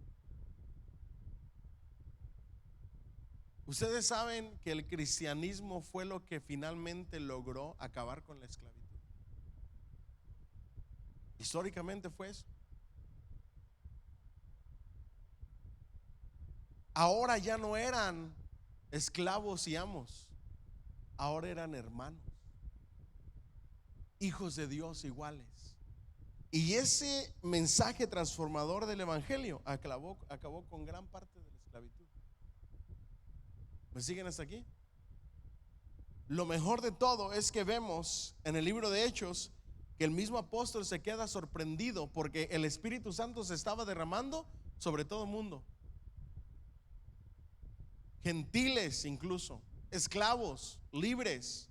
Ustedes saben que el cristianismo fue lo que finalmente logró acabar con la esclavitud. Históricamente fue eso. Ahora ya no eran esclavos y amos, ahora eran hermanos, hijos de Dios iguales. Y ese mensaje transformador del evangelio acabó con gran parte de la esclavitud. ¿Me siguen hasta aquí? Lo mejor de todo es que vemos en el libro de Hechos que el mismo apóstol se queda sorprendido porque el Espíritu Santo se estaba derramando sobre todo el mundo. Gentiles incluso, esclavos, libres,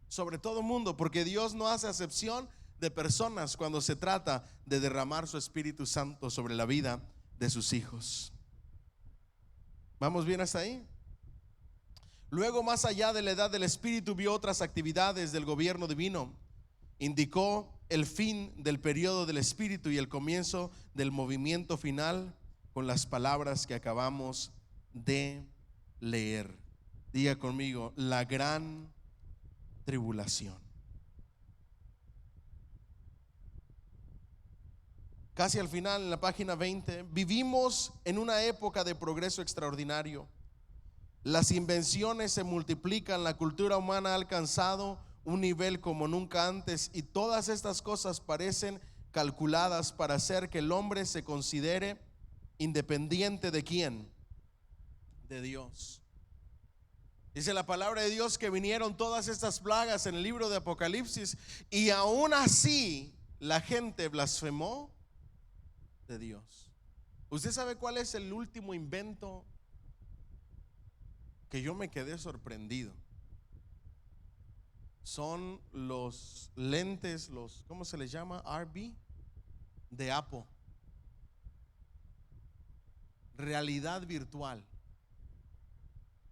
sobre todo el mundo, porque Dios no hace acepción de personas cuando se trata de derramar su Espíritu Santo sobre la vida de sus hijos. ¿Vamos bien hasta ahí? Luego, más allá de la edad del Espíritu, vio otras actividades del gobierno divino. Indicó el fin del periodo del Espíritu y el comienzo del movimiento final con las palabras que acabamos de leer. Diga conmigo, la gran tribulación. Casi al final, en la página 20, vivimos en una época de progreso extraordinario. Las invenciones se multiplican, la cultura humana ha alcanzado un nivel como nunca antes y todas estas cosas parecen calculadas para hacer que el hombre se considere independiente de ¿quién? De Dios. Dice la palabra de Dios que vinieron todas estas plagas en el libro de Apocalipsis y aún así la gente blasfemó de Dios. ¿Usted sabe cuál es el último invento que yo me quedé sorprendido? Son los lentes, ¿cómo se les llama? RB de Apple. Realidad virtual.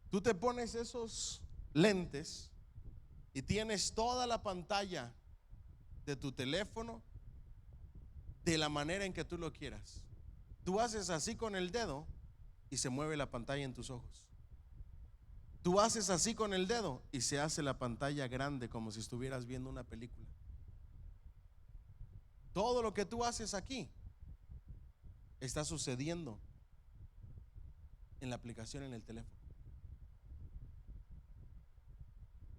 Tú te pones esos lentes y tienes toda la pantalla de tu teléfono de la manera en que tú lo quieras. Tú haces así con el dedo y se mueve la pantalla en tus ojos. Tú haces así con el dedo y se hace la pantalla grande como si estuvieras viendo una película. Todo lo que tú haces aquí está sucediendo en la aplicación en el teléfono.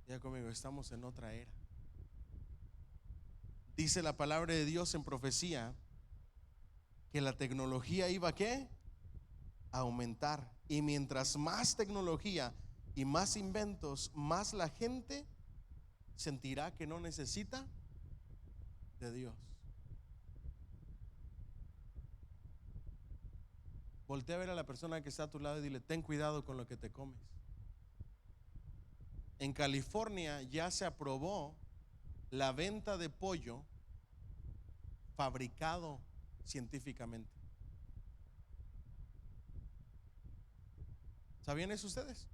Ya conmigo, estamos en otra era. Dice la palabra de Dios en profecía que la tecnología iba ¿a qué? A aumentar. Y mientras más tecnología y más inventos, más la gente sentirá que no necesita de Dios. Voltea a ver a la persona que está a tu lado y dile, ten cuidado con lo que te comes. En California ya se aprobó la venta de pollo fabricado científicamente. ¿Sabían eso ustedes?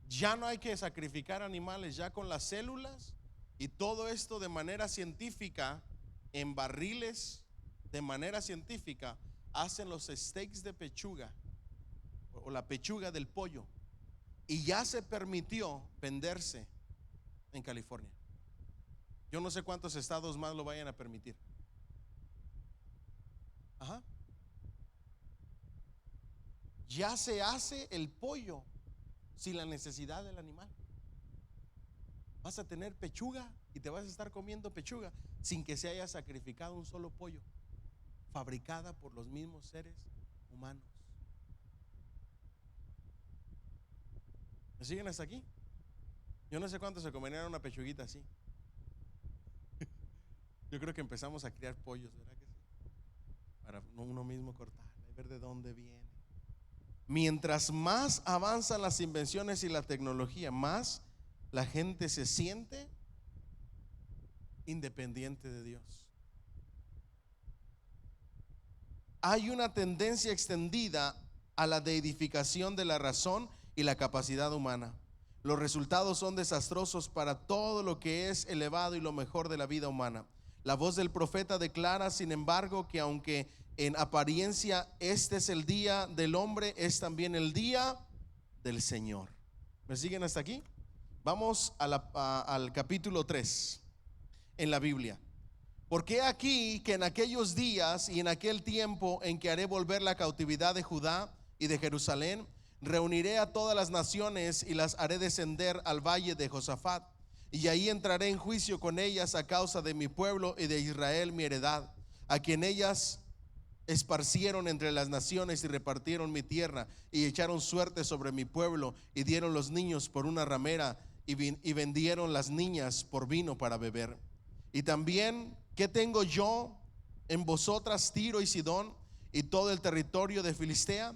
Ya no hay que sacrificar animales, ya con las células y todo esto de manera científica, en barriles de manera científica, hacen los steaks de pechuga o la pechuga del pollo, y ya se permitió venderse en California. Yo no sé cuántos estados más lo vayan a permitir. Ajá. Ya se hace el pollo sin la necesidad del animal. Vas a tener pechuga y te vas a estar comiendo pechuga sin que se haya sacrificado un solo pollo, fabricada por los mismos seres humanos. ¿Me siguen hasta aquí? Yo no sé cuántos se comerían una pechuguita así. Yo creo que empezamos a criar pollos, ¿verdad que sí? Para uno mismo cortarla y ver de dónde viene. Mientras más avanzan las invenciones y la tecnología, más la gente se siente independiente de Dios. Hay una tendencia extendida a la deidificación de la razón y la capacidad humana. Los resultados son desastrosos para todo lo que es elevado y lo mejor de la vida humana. La voz del profeta declara, sin embargo, que aunque en apariencia este es el día del hombre, es también el día del Señor. ¿Me siguen hasta aquí? Vamos al capítulo 3 en la Biblia. Porque aquí que en aquellos días y en aquel tiempo en que haré volver la cautividad de Judá y de Jerusalén, reuniré a todas las naciones y las haré descender al valle de Josafat, y ahí entraré en juicio con ellas a causa de mi pueblo y de Israel mi heredad, a quien ellas esparcieron entre las naciones y repartieron mi tierra y echaron suerte sobre mi pueblo y dieron los niños por una ramera y vendieron las niñas por vino para beber. Y también, ¿qué tengo yo en vosotras, Tiro y Sidón, y todo el territorio de Filistea?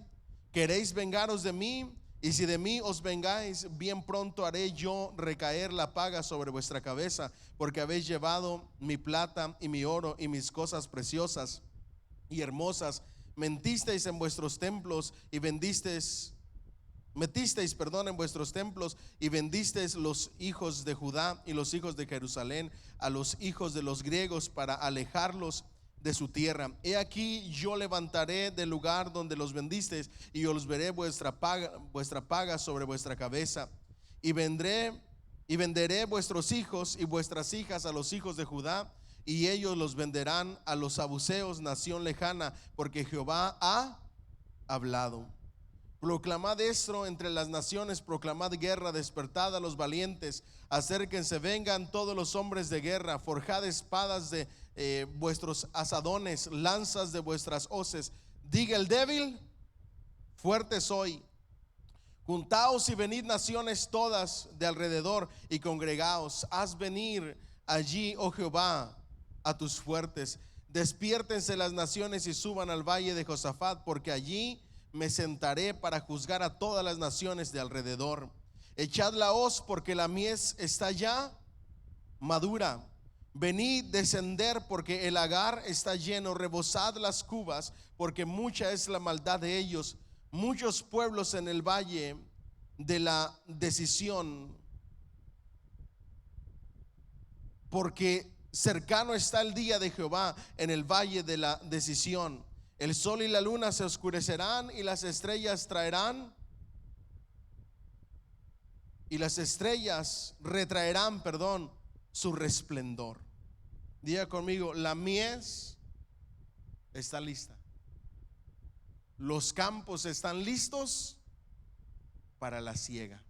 ¿Queréis vengaros de mí? Y si de mí os vengáis, bien pronto haré yo recaer la paga sobre vuestra cabeza, porque habéis llevado mi plata y mi oro y mis cosas preciosas y hermosas. Metisteis en vuestros templos y vendisteis en vuestros templos y vendisteis los hijos de Judá y los hijos de Jerusalén a los hijos de los griegos para alejarlos de su tierra. He aquí yo levantaré del lugar donde los vendisteis y os veré vuestra paga sobre vuestra cabeza, y venderé vuestros hijos y vuestras hijas a los hijos de Judá, y ellos los venderán a los sabuceos, nación lejana, porque Jehová ha hablado. Proclamad esto entre las naciones, proclamad guerra, despertad a los valientes, acérquense, vengan todos los hombres de guerra, forjad espadas de vuestros asadones, lanzas de vuestras hoces. Diga el débil, fuerte soy. Juntaos y venid naciones todas de alrededor y congregaos. Haz venir allí, oh Jehová, a tus fuertes. Despiértense las naciones y suban al valle de Josafat, porque allí me sentaré para juzgar a todas las naciones de alrededor. Echad la hoz, porque la mies está ya madura. Venid, descender, porque el lagar está lleno. Rebosad las cubas, porque mucha es la maldad de ellos. Muchos pueblos en el valle de la decisión, porque cercano está el día de Jehová en el valle de la decisión. El sol y la luna se oscurecerán y las estrellas retraerán, su resplendor. Diga conmigo, la mies está lista. Los campos están listos para la siega.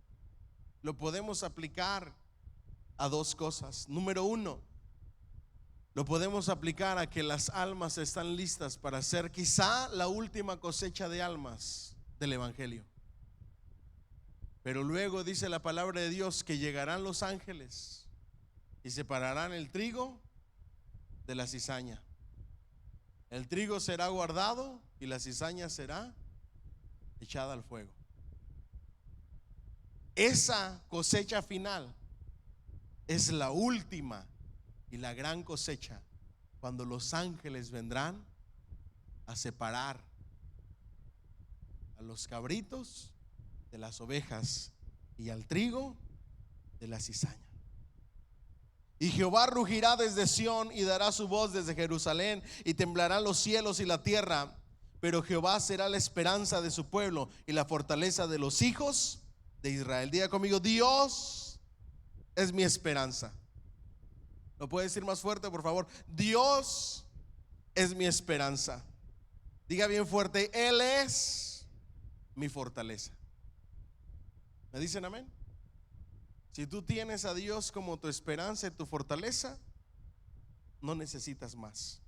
Lo podemos aplicar a dos cosas. Número uno, lo podemos aplicar a que las almas están listas para ser quizá la última cosecha de almas del evangelio. Pero luego dice la palabra de Dios que llegarán los ángeles y separarán el trigo de la cizaña. El trigo será guardado y la cizaña será echada al fuego. Esa cosecha final es la última y la gran cosecha, cuando los ángeles vendrán a separar a los cabritos de las ovejas y al trigo de la cizaña. Y Jehová rugirá desde Sión y dará su voz desde Jerusalén, y temblarán los cielos y la tierra, pero Jehová será la esperanza de su pueblo y la fortaleza de los hijos de Israel. Diga conmigo: Dios es mi esperanza. ¿Lo puede decir más fuerte, por favor? Dios es mi esperanza. Diga bien fuerte: Él es mi fortaleza. ¿Me dicen amén? Si tú tienes a Dios como tu esperanza y tu fortaleza, no necesitas más.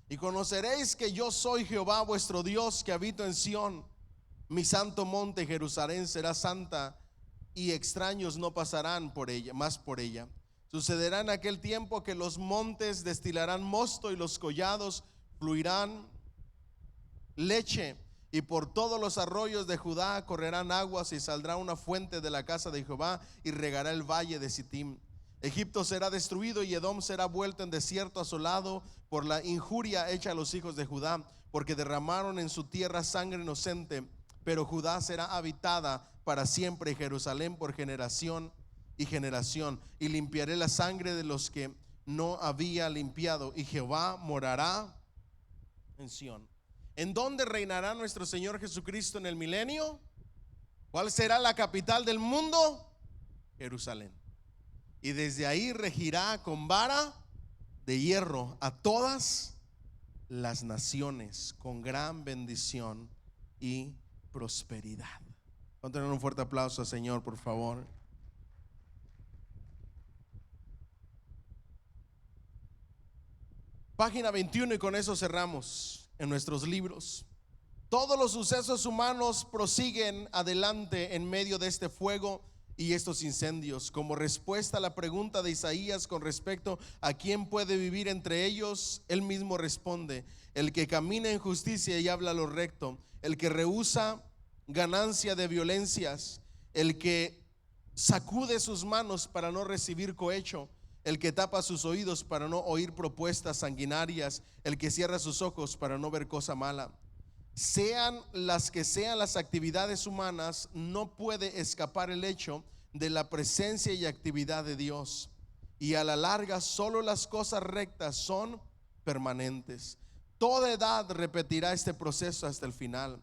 Y conoceréis que yo soy Jehová vuestro Dios, que habito en Sión, mi santo monte. Jerusalén será santa, y extraños no pasarán por ella, más por ella. Sucederá en aquel tiempo que los montes destilarán mosto y los collados fluirán leche, y por todos los arroyos de Judá correrán aguas, y saldrá una fuente de la casa de Jehová y regará el valle de Sittim. Egipto será destruido y Edom será vuelto en desierto asolado por la injuria hecha a los hijos de Judá, porque derramaron en su tierra sangre inocente. Pero Judá será habitada para siempre, y Jerusalén por generación y generación. Y limpiaré la sangre de los que no había limpiado, y Jehová morará en Sión. ¿En dónde reinará nuestro Señor Jesucristo en el milenio? ¿Cuál será la capital del mundo? Jerusalén. Y desde ahí regirá con vara de hierro a todas las naciones, con gran bendición y prosperidad. Vamos a tener un fuerte aplauso al Señor, por favor. Página 21, y con eso cerramos en nuestros libros. Todos los sucesos humanos prosiguen adelante en medio de este fuego y estos incendios. Como respuesta a la pregunta de Isaías con respecto a quién puede vivir entre ellos, él mismo responde: el que camina en justicia y habla lo recto, el que rehúsa ganancia de violencias, el que sacude sus manos para no recibir cohecho, el que tapa sus oídos para no oír propuestas sanguinarias, el que cierra sus ojos para no ver cosa mala. Sean las que sean las actividades humanas, no puede escapar el hecho de la presencia y actividad de Dios. Y a la larga, solo las cosas rectas son permanentes. Toda edad repetirá este proceso hasta el final,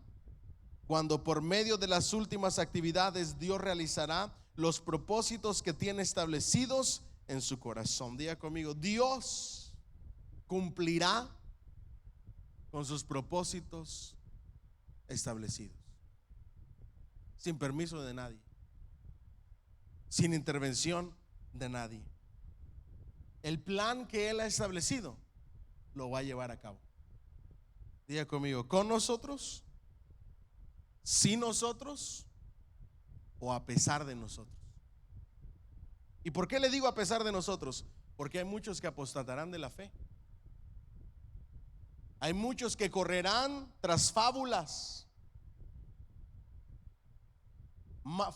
cuando por medio de las últimas actividades Dios realizará los propósitos que tiene establecidos en su corazón. Diga conmigo: Dios cumplirá con sus propósitos establecidos, sin permiso de nadie, sin intervención de nadie. El plan que Él ha establecido lo va a llevar a cabo. Diga conmigo: con nosotros, sin nosotros o a pesar de nosotros. ¿Y por qué le digo a pesar de nosotros? Porque hay muchos que apostatarán de la fe. Hay muchos que correrán tras fábulas,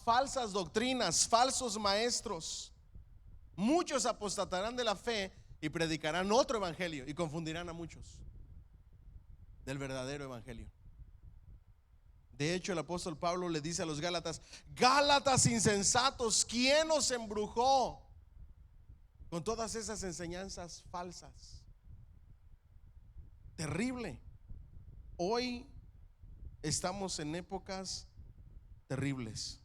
falsas doctrinas, falsos maestros. Muchos apostatarán de la fe y predicarán otro evangelio y confundirán a muchos del verdadero evangelio. De hecho, el apóstol Pablo le dice a los Gálatas: Gálatas insensatos, ¿quién os embrujó con todas esas enseñanzas falsas? Terrible. Hoy estamos en épocas terribles.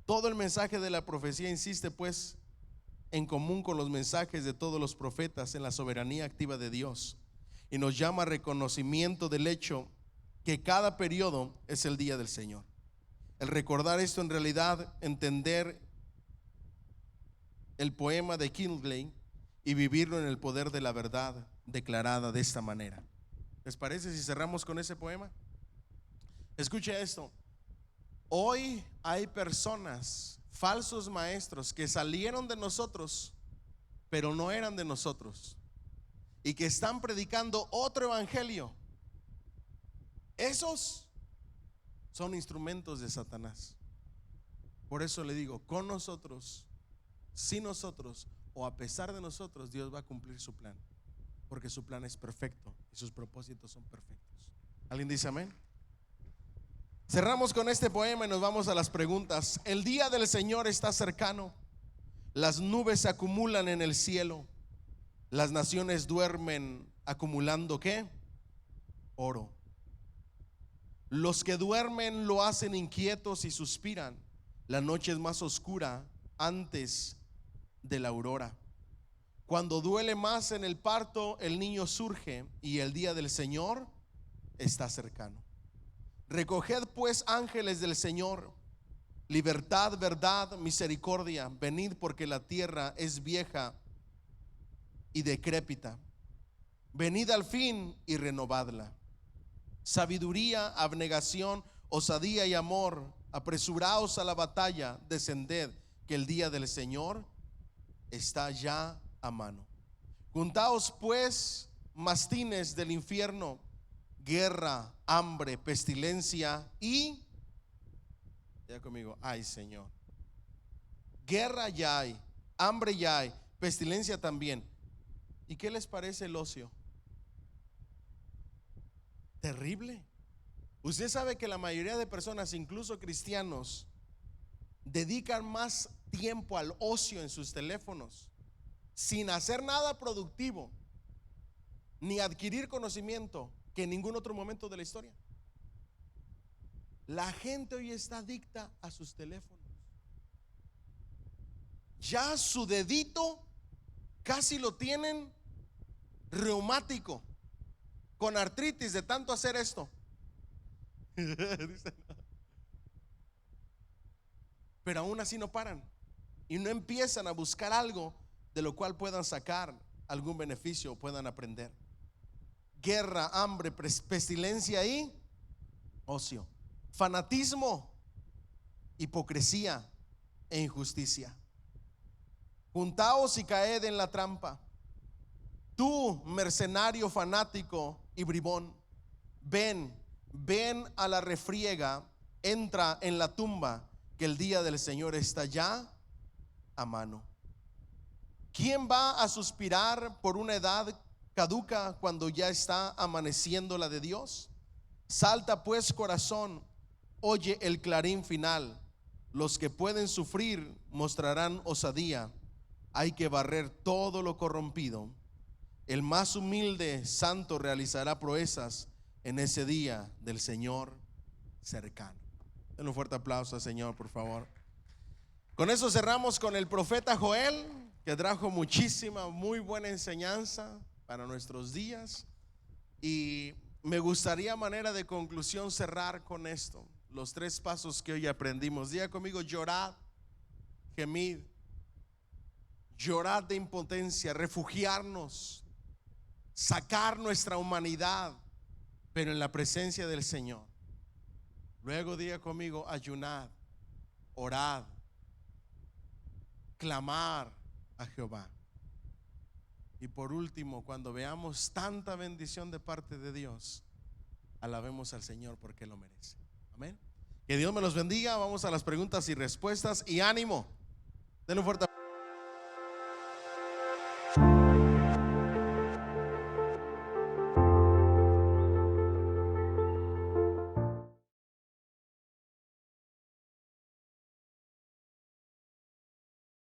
Todo el mensaje de la profecía insiste pues en común con los mensajes de todos los profetas en la soberanía activa de Dios, y nos llama a reconocimiento del hecho que cada periodo es el día del Señor. El recordar esto, en realidad entender el poema de Kingsley y vivirlo en el poder de la verdad declarada de esta manera. ¿Les parece si cerramos con ese poema? Escuche esto: hoy hay personas, falsos maestros, que salieron de nosotros pero no eran de nosotros, y que están predicando otro evangelio. Esos son instrumentos de Satanás. Por eso le digo, con nosotros, sin nosotros o a pesar de nosotros, Dios va a cumplir su plan, porque su plan es perfecto y sus propósitos son perfectos. ¿Alguien dice amén? Cerramos con este poema y nos vamos a las preguntas. El día del Señor está cercano, las nubes se acumulan en el cielo, las naciones duermen acumulando ¿qué? Oro. Los que duermen lo hacen inquietos y suspiran. La noche es más oscura antes de la aurora. Cuando duele más en el parto, el niño surge y el día del Señor está cercano. Recoged pues, ángeles del Señor, libertad, verdad, misericordia. Venid porque la tierra es vieja y decrépita. Venid al fin y renovadla. Sabiduría, abnegación, osadía y amor. Apresuraos a la batalla, descended, que el día del Señor está ya a mano. Juntaos pues, mastines del infierno, guerra, hambre, pestilencia y, ya conmigo, ay Señor, guerra ya hay, hambre ya hay, pestilencia también. ¿Y qué les parece el ocio? Terrible. Usted sabe que la mayoría de personas, incluso cristianos, dedican más tiempo al ocio en sus teléfonos, sin hacer nada productivo, ni adquirir conocimiento, que en ningún otro momento de la historia. La gente hoy está adicta a sus teléfonos. Ya su dedito casi lo tienen reumático, con artritis de tanto hacer esto. Pero aún así no paran y no empiezan a buscar algo de lo cual puedan sacar algún beneficio o puedan aprender. Guerra, hambre, pestilencia y ocio, fanatismo, hipocresía e injusticia. Juntaos y caed en la trampa, tú mercenario fanático y bribón. Ven a la refriega, entra en la tumba, que el día del Señor está ya a mano. ¿Quién va a suspirar por una edad caduca cuando ya está amaneciendo la de Dios? Salta pues, corazón, oye el clarín final. Los que pueden sufrir mostrarán osadía. Hay que barrer todo lo corrompido. El más humilde santo realizará proezas en ese día del Señor cercano. Den un fuerte aplauso al Señor, por favor. Con eso cerramos con el profeta Joel, que trajo muchísima, muy buena enseñanza para nuestros días. Y me gustaría, a manera de conclusión, cerrar con esto: los 3 pasos que hoy aprendimos. Diga conmigo: llorad, gemid, llorad de impotencia, refugiarnos, sacar nuestra humanidad, pero en la presencia del Señor. Luego diga conmigo: ayunad, orad, clamar a Jehová. Y por último, cuando veamos tanta bendición de parte de Dios, alabemos al Señor porque lo merece. Amén. Que Dios me los bendiga. Vamos a las preguntas y respuestas. Y ánimo. Denle un fuerte